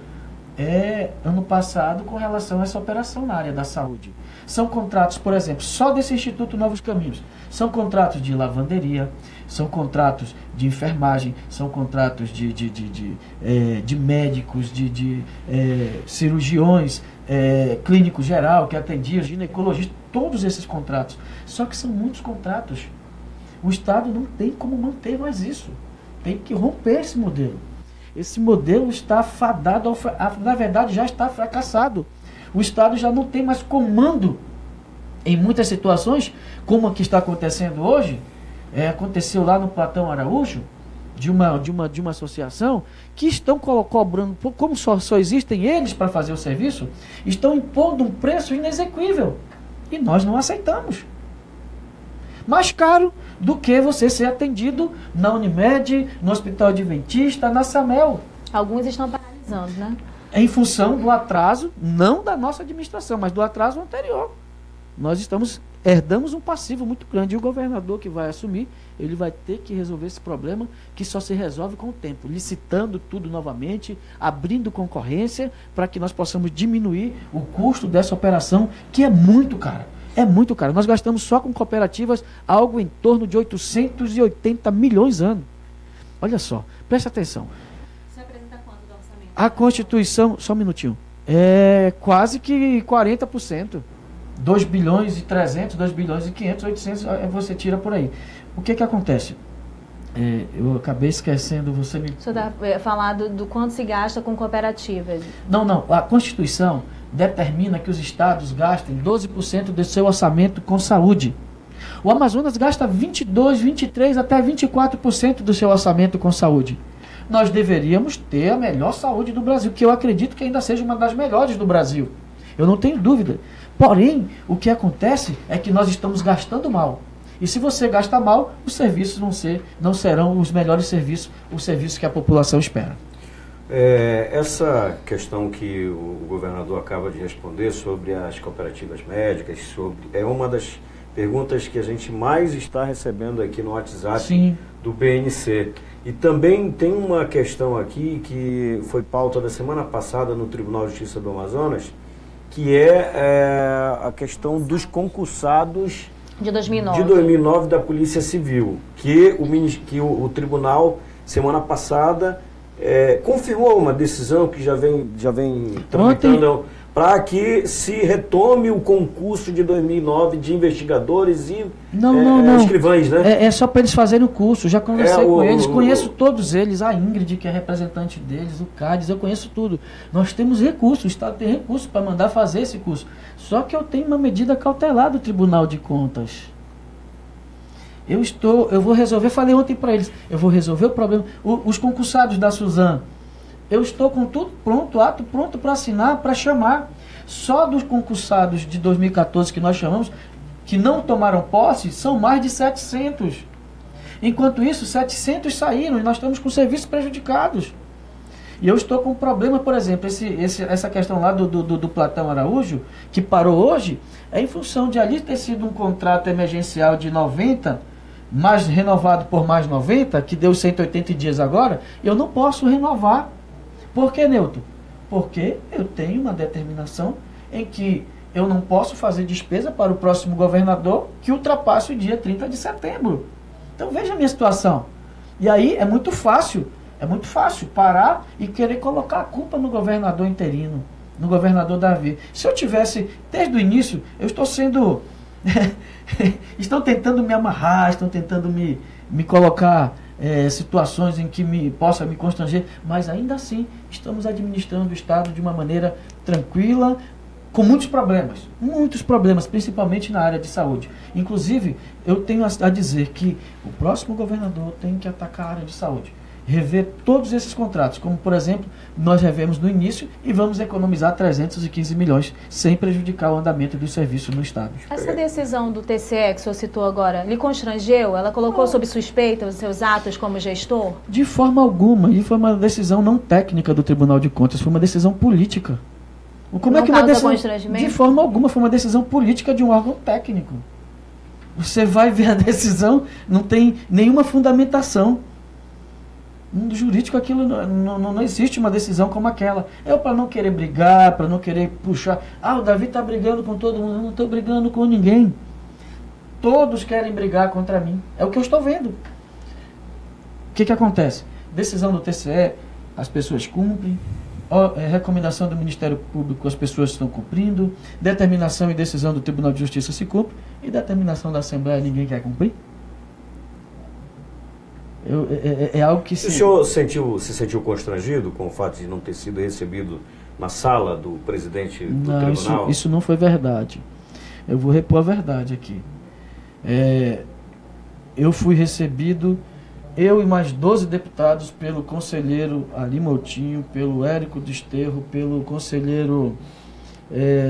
Speaker 3: ano passado com relação a essa operação na área da saúde. São contratos, por exemplo, só desse Instituto Novos Caminhos, são contratos de lavanderia, são contratos de enfermagem, são contratos de médicos, de cirurgiões, clínico geral, que atendia, ginecologista, todos esses contratos. Só que são muitos contratos. O Estado não tem como manter mais isso. Tem que romper esse modelo. Esse modelo está fadado, na verdade já está fracassado. O Estado já não tem mais comando em muitas situações, como a que está acontecendo hoje. Aconteceu lá no Platão Araújo, de uma associação, que estão cobrando, como só existem eles para fazer o serviço, estão impondo um preço inexequível. E nós não aceitamos. Mais caro do que você ser atendido na Unimed, no Hospital Adventista, na SAMEL.
Speaker 2: Alguns estão paralisando, né?
Speaker 3: Em função do atraso, não da nossa administração, mas do atraso anterior. Nós herdamos um passivo muito grande, e o governador que vai assumir, ele vai ter que resolver esse problema, que só se resolve com o tempo, licitando tudo novamente, abrindo concorrência, para que nós possamos diminuir o custo dessa operação, que é muito cara. É muito caro. Nós gastamos só com cooperativas algo em torno de 880 milhões ano. Olha só, preste atenção.
Speaker 2: Você apresenta quanto do orçamento?
Speaker 3: A Constituição, só um minutinho, é quase que 40%. 2 bilhões e 300, 2 bilhões e 500, 800, você tira por aí. O que acontece? Eu acabei esquecendo, você me...
Speaker 2: O senhor está falando do quanto se gasta com cooperativas.
Speaker 3: Não. A Constituição determina que os estados gastem 12% do seu orçamento com saúde. O Amazonas gasta 22%, 23%, até 24% do seu orçamento com saúde. Nós deveríamos ter a melhor saúde do Brasil, que eu acredito que ainda seja uma das melhores do Brasil. Eu não tenho dúvida. Porém, o que acontece é que nós estamos gastando mal. E se você gasta mal, os serviços não serão os melhores serviços, os serviços que a população espera.
Speaker 1: Essa questão que o governador acaba de responder sobre as cooperativas médicas, é uma das perguntas que a gente mais está recebendo aqui no WhatsApp. Sim. Do BNC. E também tem uma questão aqui que foi pauta da semana passada no Tribunal de Justiça do Amazonas, que é a questão dos concursados
Speaker 2: de 2009.
Speaker 1: De 2009 da Polícia Civil, que o tribunal, semana passada, confirmou uma decisão que já vem tramitando para que se retome o concurso de 2009 de investigadores e escrivães, né?
Speaker 3: É só para eles fazerem o curso. Já conversei com eles, conheço todos eles, a Ingrid, que é representante deles, o Cádiz, eu conheço tudo. Nós temos recursos, o Estado tem recursos para mandar fazer esse curso. Só que eu tenho uma medida cautelar do Tribunal de Contas. Eu vou resolver, falei ontem para eles, eu vou resolver o problema. Os concursados da Suzano, eu estou com tudo pronto, ato pronto para assinar, para chamar. Só dos concursados de 2014 que nós chamamos, que não tomaram posse, são mais de 700. Enquanto isso, 700 saíram e nós estamos com serviços prejudicados. E eu estou com um problema, por exemplo, essa questão lá do Platão Araújo, que parou hoje, é em função de ali ter sido um contrato emergencial de 90, mais renovado por mais 90, que deu 180 dias agora, eu não posso renovar. Por que, Newton? Porque eu tenho uma determinação em que eu não posso fazer despesa para o próximo governador que ultrapasse o dia 30 de setembro. Então veja a minha situação. E aí é muito fácil parar e querer colocar a culpa no governador interino, no governador Davi. Se eu tivesse, desde o início, eu estou sendo... estão tentando me amarrar, estão tentando me colocar... situações em que possa me constranger, mas ainda assim estamos administrando o Estado de uma maneira tranquila, com muitos problemas, principalmente na área de saúde. Inclusive, eu tenho a dizer que o próximo governador tem que atacar a área de saúde, rever todos esses contratos, como por exemplo, nós revemos no início e vamos economizar 315 milhões sem prejudicar o andamento dos serviços no Estado.
Speaker 2: Essa decisão do TCE que o senhor citou agora, lhe constrangeu? Ela colocou sob suspeita os seus atos como gestor?
Speaker 3: De forma alguma, e foi uma decisão não técnica do Tribunal de Contas, foi uma decisão política. Como
Speaker 2: não
Speaker 3: é que uma
Speaker 2: decisão?
Speaker 3: De forma alguma, foi uma decisão política de um órgão técnico. Você vai ver a decisão, não tem nenhuma fundamentação. No jurídico aquilo não existe uma decisão como aquela. Eu, para não querer brigar, para não querer puxar, o Davi está brigando com todo mundo. Eu não estou brigando com ninguém. Todos querem brigar contra mim. É o que eu estou vendo. O que acontece? Decisão do TCE, as pessoas cumprem. Recomendação do Ministério Público, as pessoas estão cumprindo. Determinação e decisão do Tribunal de Justiça se cumpre. E determinação da Assembleia ninguém quer cumprir. É algo que
Speaker 1: se... O senhor se sentiu constrangido com o fato de não ter sido recebido na sala do presidente do tribunal?
Speaker 3: Isso não foi verdade. Eu vou repor a verdade aqui. Eu fui recebido, eu e mais 12 deputados, pelo conselheiro Ari Moutinho, pelo Érico Desterro, pelo conselheiro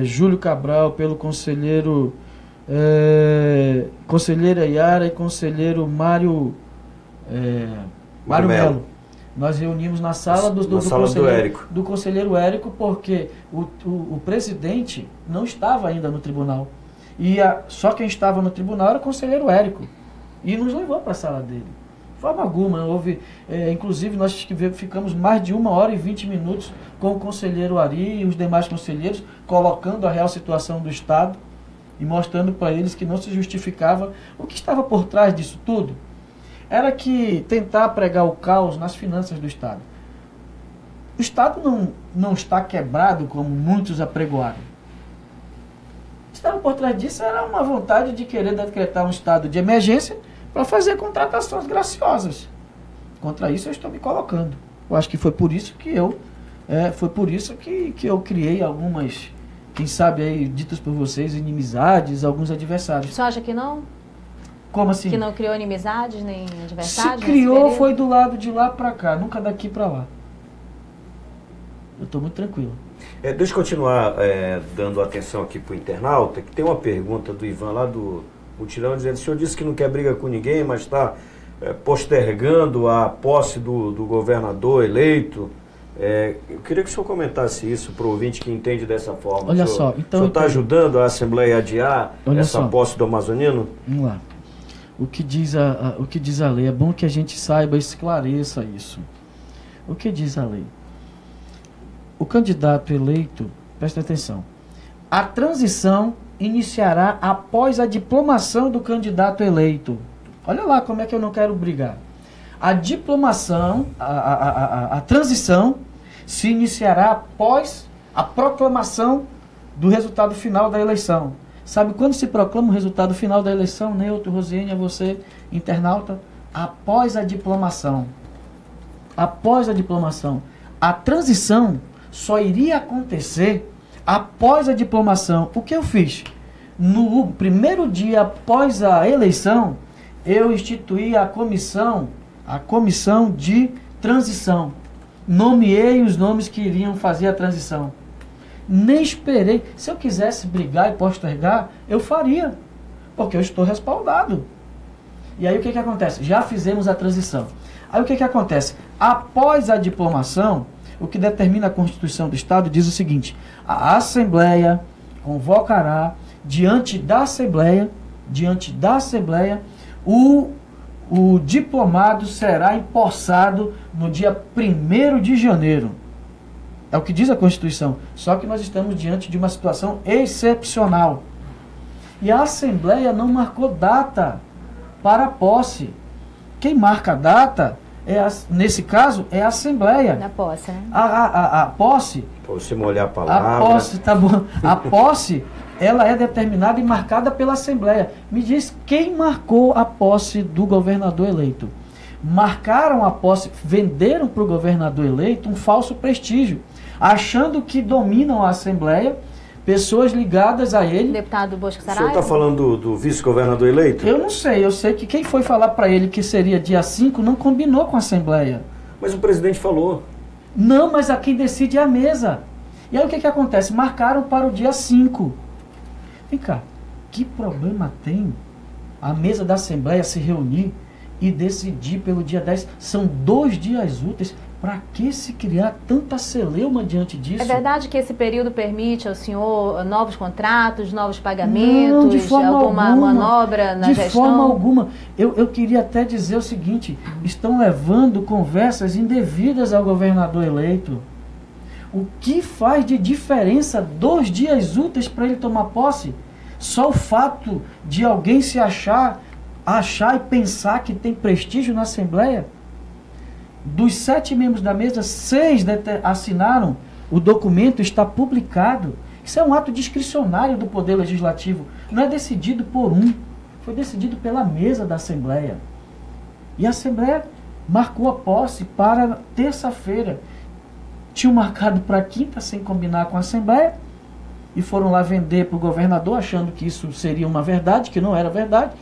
Speaker 3: Júlio Cabral, pelo conselheira Yara e conselheiro Mário Melo. Nós reunimos na sala do conselheiro Érico, porque o presidente não estava ainda no tribunal. Só quem estava no tribunal era o conselheiro Érico. E nos levou para a sala dele. De forma alguma, não houve. Inclusive, nós ficamos mais de 1h20 com o conselheiro Ari e os demais conselheiros, colocando a real situação do Estado e mostrando para eles que não se justificava o que estava por trás disso tudo. Era que tentar pregar o caos nas finanças do Estado. O Estado não está quebrado como muitos apregoaram. O que estava por trás disso era uma vontade de querer decretar um estado de emergência para fazer contratações graciosas. Contra isso eu estou me colocando. Eu acho que foi por isso que eu criei algumas, quem sabe aí, ditas por vocês, inimizades, alguns adversários.
Speaker 2: Você acha que não?
Speaker 3: Como assim?
Speaker 2: Que não criou inimizades nem adversários?
Speaker 3: Se criou, foi do lado de lá para cá, nunca daqui para lá. Eu estou muito tranquilo.
Speaker 1: Deixa eu continuar dando atenção aqui para o internauta, que tem uma pergunta do Ivan lá do Mutirão, dizendo: o senhor disse que não quer briga com ninguém, mas está postergando a posse do governador eleito. Eu queria que o senhor comentasse isso para o ouvinte que entende dessa forma.
Speaker 3: Olha só, então... O senhor
Speaker 1: está ajudando a Assembleia a adiar essa posse do amazonino?
Speaker 3: Vamos lá. O que diz a lei? É bom que a gente saiba, esclareça isso. O que diz a lei? O candidato eleito, presta atenção, a transição iniciará após a diplomação do candidato eleito. Olha lá como é que eu não quero brigar. A diplomação, a transição se iniciará após a proclamação do resultado final da eleição. Sabe quando se proclama o resultado final da eleição, Neutro, Rosiane, a você, internauta? Após a diplomação. Após a diplomação. A transição só iria acontecer após a diplomação. O que eu fiz? No primeiro dia após a eleição, eu instituí a comissão de transição. Nomeei os nomes que iriam fazer a transição. Nem esperei. Se eu quisesse brigar e postergar, eu faria, porque eu estou respaldado. E aí o que acontece? Já fizemos a transição. Aí o que acontece? Após a diplomação, o que determina a Constituição do Estado diz o seguinte: a Assembleia convocará diante da Assembleia, o diplomado será empossado no dia 1º de janeiro. É o que diz a Constituição. Só que nós estamos diante de uma situação excepcional. E a Assembleia não marcou data para a posse. Quem marca a data, nesse caso, é a Assembleia.
Speaker 2: Da posse, né?
Speaker 1: A posse... Para você molhar a palavra...
Speaker 3: A posse, tá bom. A posse, ela é determinada e marcada pela Assembleia. Me diz quem marcou a posse do governador eleito. Marcaram a posse, venderam para o governador eleito um falso prestígio, achando que dominam a Assembleia pessoas ligadas a ele.
Speaker 2: Deputado Bosco
Speaker 1: O
Speaker 2: Saraiva?
Speaker 1: senhor está falando do vice-governador eleito?
Speaker 3: Eu não sei, eu sei que quem foi falar para ele que seria dia 5 não combinou com a Assembleia.
Speaker 1: Mas o presidente falou.
Speaker 3: Não, mas a quem decide é a mesa. E aí o que acontece? Marcaram para o dia 5. Vem cá, que problema tem a mesa da Assembleia se reunir e decidir pelo dia 10. São 2 dias úteis. Para que se criar tanta celeuma diante disso?
Speaker 2: É verdade que esse período permite ao senhor novos contratos, novos pagamentos,
Speaker 3: não, de forma
Speaker 2: alguma
Speaker 3: alguma,
Speaker 2: manobra na gestão?
Speaker 3: De forma alguma. Eu queria até dizer o seguinte, estão levando conversas indevidas ao governador eleito. O que faz de diferença 2 dias úteis para ele tomar posse? Só o fato de alguém se achar e pensar que tem prestígio na Assembleia? Dos 7 membros da mesa, 6 assinaram o documento, está publicado. Isso é um ato discricionário do Poder Legislativo. Não é decidido por um, foi decidido pela mesa da Assembleia. E a Assembleia marcou a posse para terça-feira. Tinham marcado para quinta sem combinar com a Assembleia e foram lá vender para o governador achando que isso seria uma verdade, que não era verdade.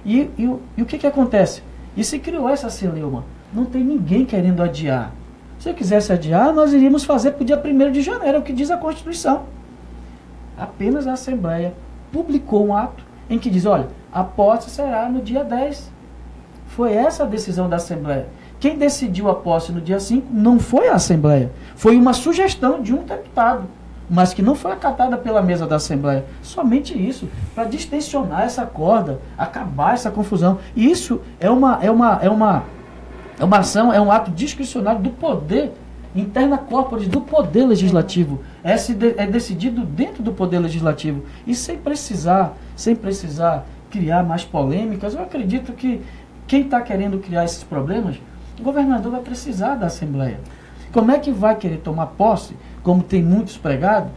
Speaker 3: E o que acontece? E se criou essa celeuma. Não tem ninguém querendo adiar. Se eu quisesse adiar, nós iríamos fazer para o dia 1º de janeiro, é o que diz a Constituição. Apenas a Assembleia publicou um ato em que diz, olha, a posse será no dia 10. Foi essa a decisão da Assembleia. Quem decidiu a posse no dia 5 não foi a Assembleia. Foi uma sugestão de um deputado, mas que não foi acatada pela mesa da Assembleia. Somente isso, para distensionar essa corda, acabar essa confusão. E isso é uma ação, é um ato discricionário do poder, interna corporis do Poder Legislativo. É decidido dentro do Poder Legislativo. E sem precisar criar mais polêmicas, eu acredito que quem está querendo criar esses problemas, o governador vai precisar da Assembleia. Como é que vai querer tomar posse, como tem muitos pregados,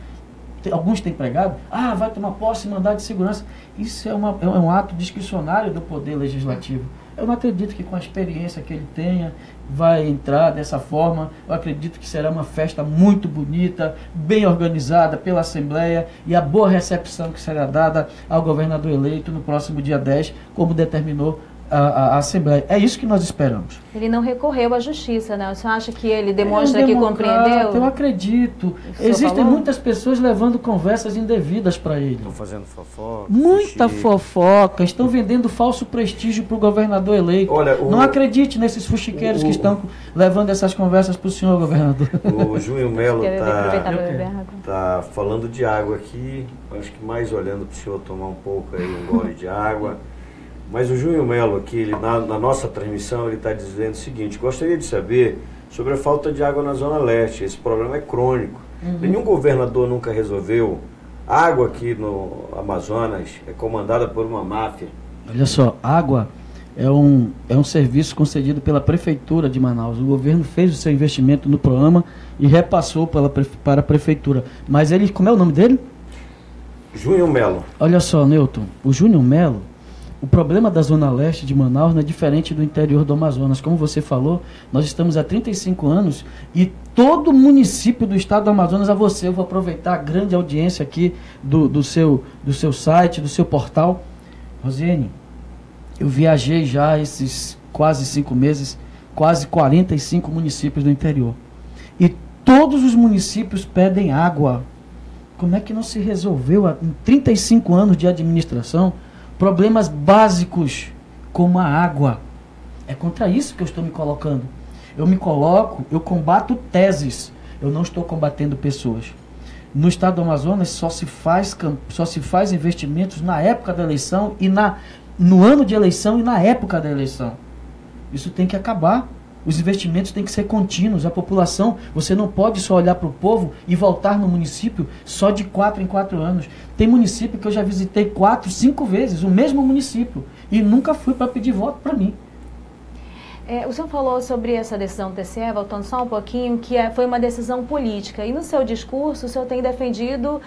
Speaker 3: alguns têm pregado, vai tomar posse e mandado de segurança. Isso é um ato discricionário do Poder Legislativo. Eu não acredito que com a experiência que ele tenha, vai entrar dessa forma. Eu acredito que será uma festa muito bonita, bem organizada pela Assembleia e a boa recepção que será dada ao governador eleito no próximo dia 10, como determinou a Assembleia. É isso que nós esperamos. Ele não recorreu à Justiça, né? Você acha que ele demonstra que compreendeu? Eu acredito. Existem muitas pessoas levando conversas indevidas para ele. Estão fazendo fofoca. Muita fofoca. Estão vendendo falso prestígio para o governador eleito. Olha, não acredite nesses fuxiqueiros que estão levando essas conversas para o senhor, governador.
Speaker 1: O Júnior Melo está falando de água aqui. Acho que mais olhando para o senhor tomar um pouco aí, um gole de água. Mas o Júnior Melo aqui, na nossa transmissão, ele está dizendo o seguinte: gostaria de saber sobre a falta de água na Zona Leste. Esse problema é crônico. Nenhum governador nunca resolveu. A água aqui no Amazonas é comandada por uma máfia. Olha só, água é um serviço concedido pela Prefeitura de Manaus. O governo fez o seu investimento no programa e repassou para a Prefeitura. Mas ele, como é o nome dele? Júnior Melo. Olha só, Newton, o Júnior Melo, o problema da Zona Leste de Manaus não é diferente do interior do Amazonas. Como você falou, nós estamos há 35 anos e todo município do estado do Amazonas, eu vou aproveitar a grande audiência aqui do seu site, do seu portal. Rosiane, eu viajei já esses quase 5 meses, quase 45 municípios do interior. E todos os municípios pedem água. Como é que não se resolveu em 35 anos de administração problemas básicos como a água? É contra isso que eu estou me colocando. Eu combato teses. Eu não estou combatendo pessoas. No estado do Amazonas só se faz investimentos na época da eleição e no ano de eleição e na época da eleição. Isso tem que acabar. Os investimentos têm que ser contínuos. A população, você não pode só olhar para o povo e voltar no município só de 4 em 4 anos. Tem município que eu já visitei 4, 5 vezes, o mesmo município, e nunca fui para pedir voto para mim. O senhor falou sobre essa decisão do TCE, voltando só um pouquinho, que foi uma decisão política. E no seu discurso, o senhor tem defendido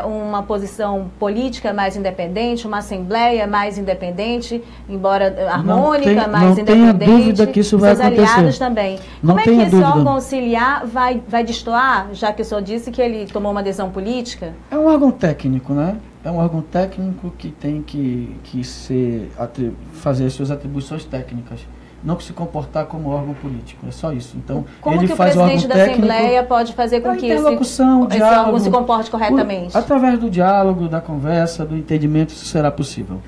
Speaker 1: uma posição política mais independente, uma assembleia mais independente, embora harmônica, mais independente. Não tenha dúvida que isso vai acontecer. Seus aliados também. Como é que esse órgão auxiliar vai destoar, já que o senhor disse que ele tomou uma decisão política? É um órgão técnico, né? É um órgão técnico que tem que fazer suas atribuições técnicas. Não se comportar como órgão político, é só isso. Então, como ele faz o órgão técnico. Como que o presidente da Assembleia pode fazer com que esse órgão se comporte corretamente? Através do diálogo, da conversa, do entendimento, isso será possível.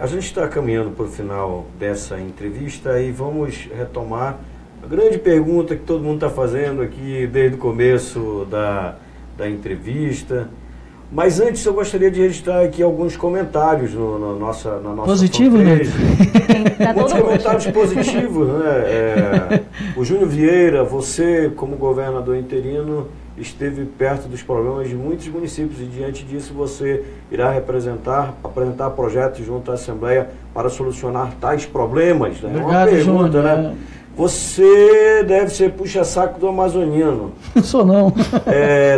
Speaker 1: A gente está caminhando para o final dessa entrevista e vamos retomar a grande pergunta que todo mundo está fazendo aqui desde o começo da entrevista. Mas antes eu gostaria de registrar aqui alguns comentários na nossa
Speaker 3: positivo, né?
Speaker 1: Muitos comentários positivos, né? O Júnior Vieira, você como governador interino esteve perto dos problemas de muitos municípios e diante disso você irá apresentar projetos junto à Assembleia para solucionar tais problemas, né?
Speaker 3: Obrigado,
Speaker 1: uma pergunta,
Speaker 3: Júnior,
Speaker 1: né? Você deve ser puxa-saco do amazoniano.
Speaker 3: Não sou não.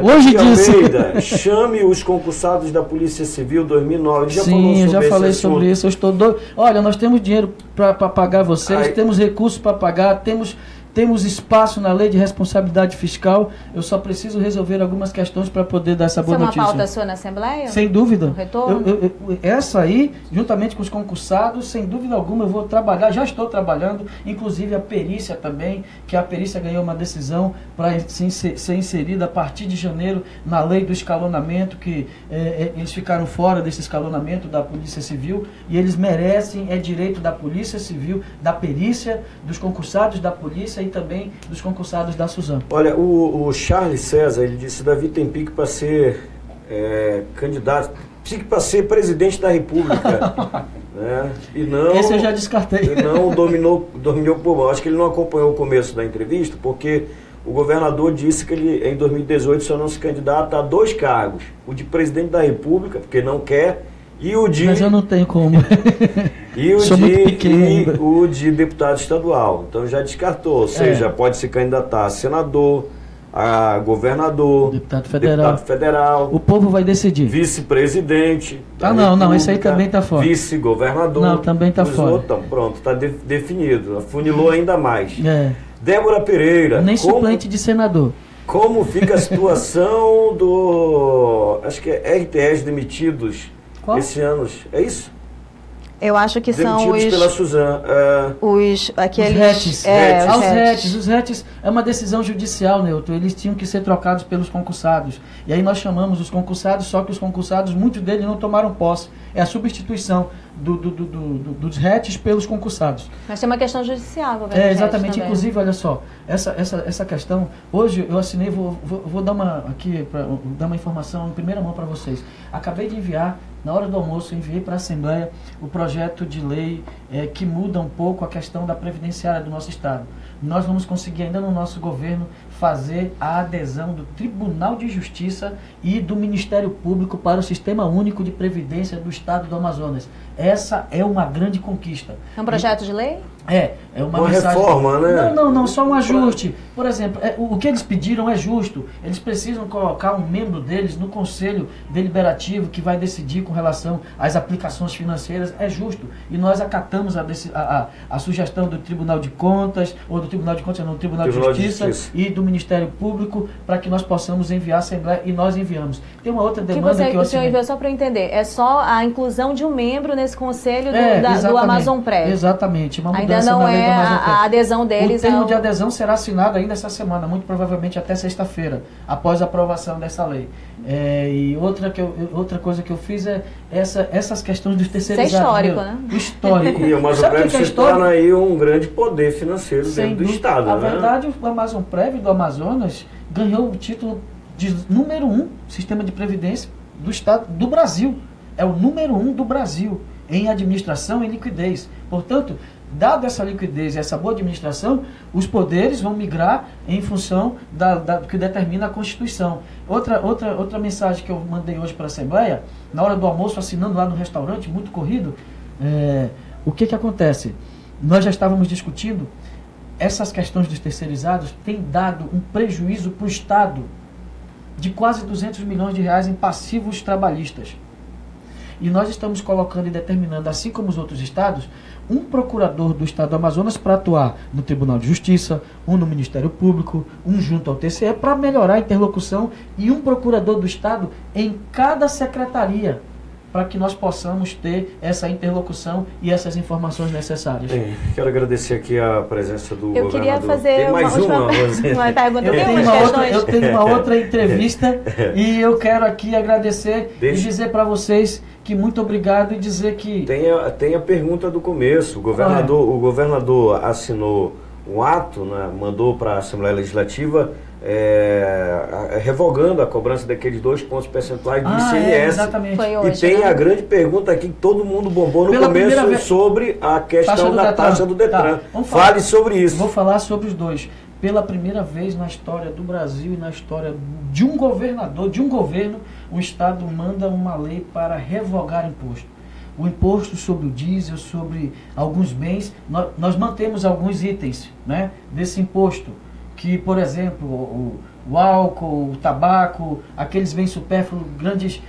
Speaker 1: Hoje Almeida, chame os concursados da Polícia Civil 2009.
Speaker 3: Sim, eu já falei sobre isso. Eu estou doido. Olha, nós temos dinheiro para pagar vocês, temos recursos para pagar, temos espaço na lei de responsabilidade fiscal. Eu só preciso resolver algumas questões para poder dar essa boa notícia.
Speaker 2: Isso é uma pauta sua na Assembleia?
Speaker 3: Sem dúvida.
Speaker 2: No retorno?
Speaker 3: Essa aí, juntamente com os concursados, sem dúvida alguma eu vou trabalhar, já estou trabalhando, inclusive a perícia também, que a perícia ganhou uma decisão para ser inserida a partir de janeiro na lei do escalonamento, que eles ficaram fora desse escalonamento da Polícia Civil e eles merecem, é direito da Polícia Civil, da perícia, dos concursados da polícia e também dos concursados da Suzano.
Speaker 1: Olha, o Charles César, ele disse: Davi tem pique para ser candidato, pique para ser presidente da República. Né? E não,
Speaker 3: esse eu já descartei.
Speaker 1: E não dominou por mal. Acho que ele não acompanhou o começo da entrevista, porque o governador disse que ele, em 2018, só não se candidata a 2 cargos. O de presidente da República, porque não quer, e o de...
Speaker 3: Mas eu não tenho como.
Speaker 1: E o de deputado estadual. Então já descartou. Ou seja, pode se candidatar a senador, a governador,
Speaker 3: deputado
Speaker 1: federal.
Speaker 3: O povo vai decidir.
Speaker 1: Vice-presidente.
Speaker 3: Não, esse aí também está fora.
Speaker 1: Vice-governador.
Speaker 3: Não, também está fora.
Speaker 1: Então, pronto, está definido. Afunilou ainda mais.
Speaker 3: Débora
Speaker 1: Pereira.
Speaker 3: Nem suplente de senador.
Speaker 1: Como fica a situação do... Acho que é RTS demitidos.
Speaker 3: Qual?
Speaker 1: Esse ano, é isso?
Speaker 2: Eu acho que são os...
Speaker 1: pela Suzano.
Speaker 3: Os RETs é uma decisão judicial, Newton. Eles tinham que ser trocados pelos concursados. E aí nós chamamos os concursados, só que os concursados, muitos deles não tomaram posse. É a substituição dos RETs pelos concursados.
Speaker 2: Mas tem uma questão judicial, governador.
Speaker 3: Exatamente. Inclusive, olha só, essa questão, hoje eu assinei, vou dar uma informação em primeira mão para vocês. Acabei de enviar, na hora do almoço, enviei para a Assembleia o projeto de lei que muda um pouco a questão da previdenciária do nosso Estado. Nós vamos conseguir ainda no nosso governo fazer a adesão do Tribunal de Justiça e do Ministério Público para o Sistema Único de Previdência do Estado do Amazonas. Essa é uma grande conquista.
Speaker 2: É um projeto de lei?
Speaker 3: É uma mensagem...
Speaker 1: reforma, né?
Speaker 3: Não, só um ajuste. Por exemplo, o que eles pediram é justo. Eles precisam colocar um membro deles no Conselho Deliberativo que vai decidir com relação às aplicações financeiras. É justo. E nós acatamos a sugestão do Tribunal de Contas, ou do Tribunal de Contas, não, do Tribunal de Justiça e do Ministério Público, para que nós possamos enviar a Assembleia, e nós enviamos. Tem uma outra demanda que
Speaker 2: o senhor enviou, só para eu entender, é só a inclusão de um membro nesse Conselho do Amazon Prévio.
Speaker 3: Exatamente. Uma mudança
Speaker 2: ainda não
Speaker 3: na lei do Amazon
Speaker 2: a adesão deles.
Speaker 3: O termo de adesão será assinado ainda essa semana, muito provavelmente até sexta-feira, após a aprovação dessa lei. E outra coisa que eu fiz é essas questões dos terceirizados.
Speaker 2: Isso é histórico, né?
Speaker 3: Histórico.
Speaker 1: E o Amazon Prévio se torna aí um grande poder financeiro dentro do Estado.
Speaker 3: Na verdade, o Amazon Prévio do Amazonas ganhou o título de número 1 sistema de previdência do Estado do Brasil. É o número 1 do Brasil em administração e liquidez. Portanto, dada essa liquidez e essa boa administração, os poderes vão migrar em função do que determina a Constituição. Outra mensagem que eu mandei hoje para a Assembleia, na hora do almoço, assinando lá no restaurante, muito corrido, o que acontece? Nós já estávamos discutindo, essas questões dos terceirizados têm dado um prejuízo para o Estado de quase 200 milhões de reais em passivos trabalhistas. E nós estamos colocando e determinando, assim como os outros estados, um procurador do Estado do Amazonas para atuar no Tribunal de Justiça, um no Ministério Público, um junto ao TCE, para melhorar a interlocução, e um procurador do Estado em cada secretaria, para que nós possamos ter essa interlocução e essas informações necessárias.
Speaker 1: Quero agradecer aqui a presença do
Speaker 2: governador. Eu queria fazer
Speaker 1: uma
Speaker 2: pergunta.
Speaker 3: Eu tenho uma outra entrevista e eu quero aqui agradecer e dizer para vocês que muito obrigado e dizer que...
Speaker 1: Tem a pergunta do começo. O governador assinou um ato, né, mandou para a Assembleia Legislativa revogando a cobrança daqueles 2 pontos percentuais do ICMS.
Speaker 3: Exatamente.
Speaker 2: Foi hoje,
Speaker 1: e tem a grande pergunta aqui que todo mundo bombou no
Speaker 3: Pela
Speaker 1: começo sobre a questão da taxa do Detran.
Speaker 3: Tá.
Speaker 1: Fale sobre isso.
Speaker 3: Vou falar sobre os dois. Pela primeira vez na história do Brasil e na história de um governador, de um governo, o Estado manda uma lei para revogar imposto. O imposto sobre o diesel, sobre alguns bens, nós mantemos alguns itens, né, desse imposto, que, por exemplo, o álcool, o tabaco, aqueles bens supérfluos, grandes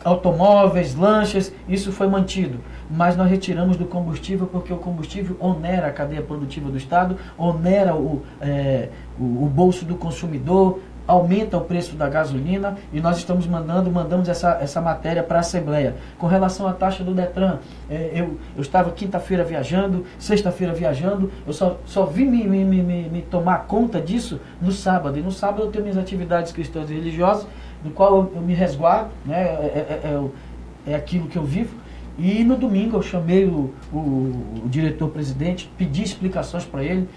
Speaker 3: automóveis, lanchas, isso foi mantido. Mas nós retiramos do combustível porque o combustível onera a cadeia produtiva do Estado, onera o bolso do consumidor, aumenta o preço da gasolina e nós mandamos essa matéria para a Assembleia. Com relação à taxa do Detran, eu estava quinta-feira viajando, sexta-feira viajando, eu só vim me tomar conta disso no sábado. E no sábado eu tenho minhas atividades cristãs e religiosas, no qual eu me resguardo, né? É aquilo que eu vivo. E no domingo eu chamei o diretor-presidente, pedi explicações para ele,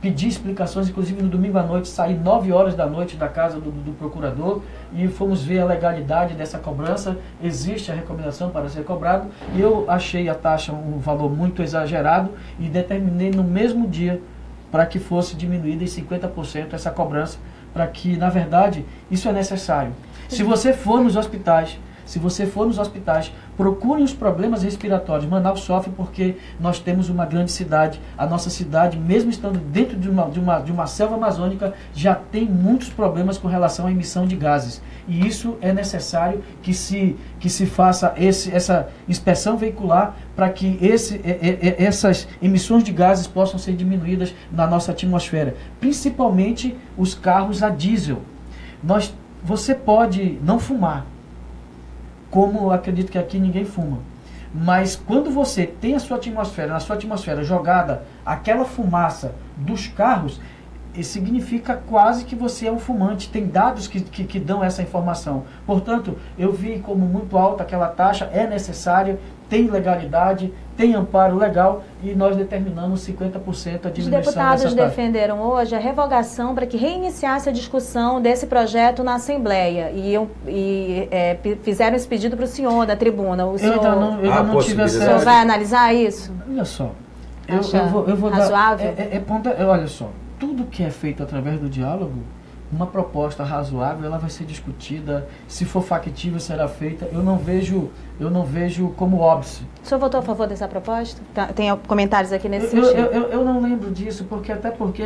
Speaker 3: inclusive no domingo à noite, saí 9 horas da noite da casa do procurador e fomos ver a legalidade dessa cobrança. Existe a recomendação para ser cobrado e eu achei a taxa um valor muito exagerado e determinei no mesmo dia para que fosse diminuída em 50% essa cobrança, para que, na verdade, isso é necessário. Se você for nos hospitais, procurem os problemas respiratórios. Manaus sofre porque nós temos uma grande cidade. A nossa cidade, mesmo estando dentro de uma selva amazônica, já tem muitos problemas com relação à emissão de gases. E isso é necessário que se faça essa inspeção veicular para que essas emissões de gases possam ser diminuídas na nossa atmosfera. Principalmente os carros a diesel. Você pode não fumar, como eu acredito que aqui ninguém fuma. Mas quando você tem na sua atmosfera jogada aquela fumaça dos carros, significa quase que você é um fumante. Tem dados que dão essa informação. Portanto, eu vi como muito alta aquela taxa, é necessária, tem legalidade, tem amparo legal e nós determinamos 50% a diminuição dessa taxa.
Speaker 2: Os deputados defenderam hoje a revogação para que reiniciasse a discussão desse projeto na Assembleia e fizeram esse pedido para o senhor da tribuna. O senhor,
Speaker 3: eu não tive acesso.
Speaker 2: O senhor vai analisar isso?
Speaker 3: Olha só, eu vou
Speaker 2: razoável?
Speaker 3: Olha só, tudo que é feito através do diálogo, uma proposta razoável, ela vai ser discutida, se for factível, será feita. Eu não vejo como óbvio.
Speaker 2: O senhor votou a favor dessa proposta? Tem comentários aqui nesse sentido?
Speaker 3: Eu não lembro disso, porque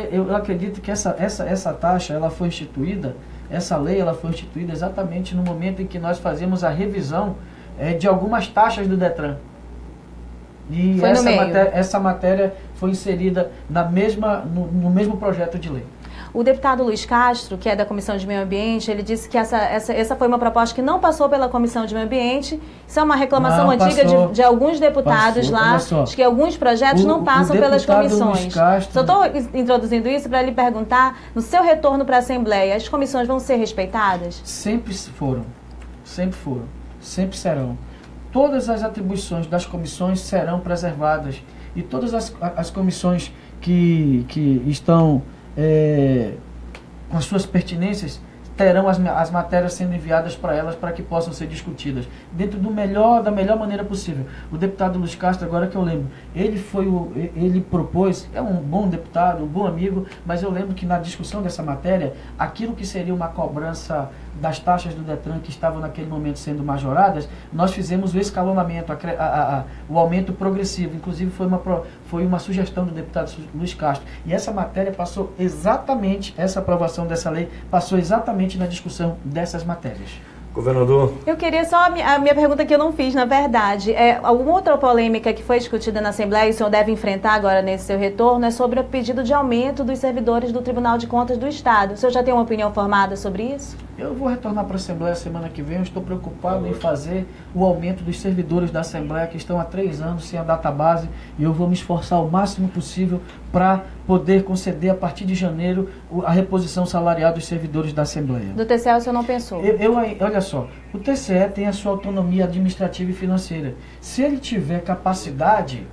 Speaker 3: eu acredito que essa taxa, ela foi instituída, essa lei, ela foi instituída exatamente no momento em que nós fazemos a revisão de algumas taxas do Detran. E essa matéria foi inserida no mesmo projeto de lei.
Speaker 2: O deputado Luiz Castro, que é da Comissão de Meio Ambiente, ele disse que essa foi uma proposta que não passou pela Comissão de Meio Ambiente. Isso é uma reclamação antiga de alguns deputados lá, de que alguns projetos não passam pelas comissões. Só estou introduzindo isso para lhe perguntar, no seu retorno para a Assembleia, as comissões vão ser respeitadas?
Speaker 3: Sempre foram, sempre serão. Todas as atribuições das comissões serão preservadas e todas as comissões que estão com as suas pertinências terão as matérias sendo enviadas para elas para que possam ser discutidas dentro da melhor maneira possível. O deputado Luiz Castro, agora que eu lembro, ele propôs, é um bom deputado, um bom amigo, mas eu lembro que na discussão dessa matéria, aquilo que seria uma cobrança das taxas do Detran que estavam naquele momento sendo majoradas, nós fizemos o escalonamento, o aumento progressivo. Inclusive foi uma sugestão do deputado Luiz Castro. E essa matéria passou exatamente, essa aprovação dessa lei passou exatamente na discussão dessas matérias.
Speaker 1: Governador.
Speaker 2: Eu queria só, a minha pergunta que eu não fiz, na verdade, alguma outra polêmica que foi discutida na Assembleia e o senhor deve enfrentar agora nesse seu retorno é sobre o pedido de aumento dos servidores do Tribunal de Contas do Estado. O senhor já tem uma opinião formada sobre isso?
Speaker 3: Eu vou retornar para a Assembleia semana que vem. Eu estou preocupado em fazer o aumento dos servidores da Assembleia que estão há 3 anos sem a database, e eu vou me esforçar o máximo possível para poder conceder a partir de janeiro a reposição salarial dos servidores da Assembleia.
Speaker 2: Do TCE o senhor não pensou?
Speaker 3: Olha só, o TCE tem a sua autonomia administrativa e financeira. Se ele tiver capacidade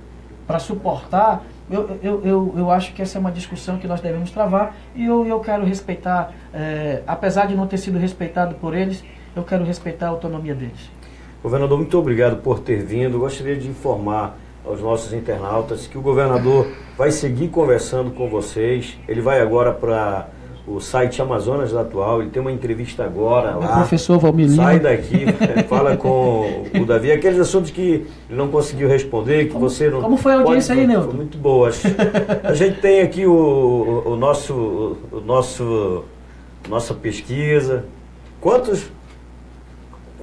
Speaker 3: para suportar, eu acho que essa é uma discussão que nós devemos travar, e eu quero respeitar, apesar de não ter sido respeitado por eles, eu quero respeitar a autonomia deles.
Speaker 1: Governador, muito obrigado por ter vindo. Gostaria de informar aos nossos internautas que o governador vai seguir conversando com vocês. Ele vai agora para o site Amazonas da Atual, ele tem uma entrevista agora lá.
Speaker 3: O professor Valmir Lima.
Speaker 1: Sai daqui, fala com o Davi, aqueles assuntos que ele não conseguiu responder, que você não...
Speaker 3: Como foi a audiência aí, Nilton?
Speaker 1: Muito boa. A gente tem aqui nossa pesquisa. Quantos?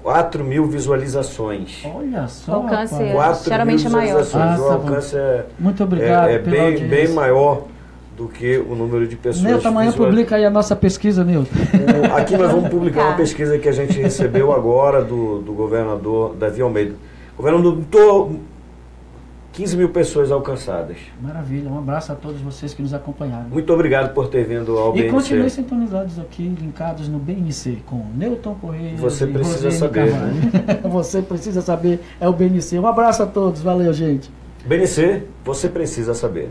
Speaker 1: 4 mil visualizações.
Speaker 3: Olha só.
Speaker 2: O alcance
Speaker 1: rapaz.
Speaker 2: geralmente é maior.
Speaker 1: O alcance
Speaker 3: muito obrigado
Speaker 1: bem maior do que o número de pessoas.
Speaker 3: Nilton, amanhã publica aí a nossa pesquisa, Nilton.
Speaker 1: Aqui nós vamos publicar uma pesquisa que a gente recebeu agora do governador Davi Almeida. Governador, 15 mil pessoas alcançadas.
Speaker 3: Maravilha, um abraço a todos vocês que nos acompanharam.
Speaker 1: Muito obrigado por ter vindo ao BNC.
Speaker 3: E continuem sintonizados aqui, linkados no BNC, com Nilton Correia.
Speaker 1: Você precisa saber, né?
Speaker 3: Você precisa saber, é o BNC. Um abraço a todos, valeu, gente.
Speaker 1: BNC, você precisa saber.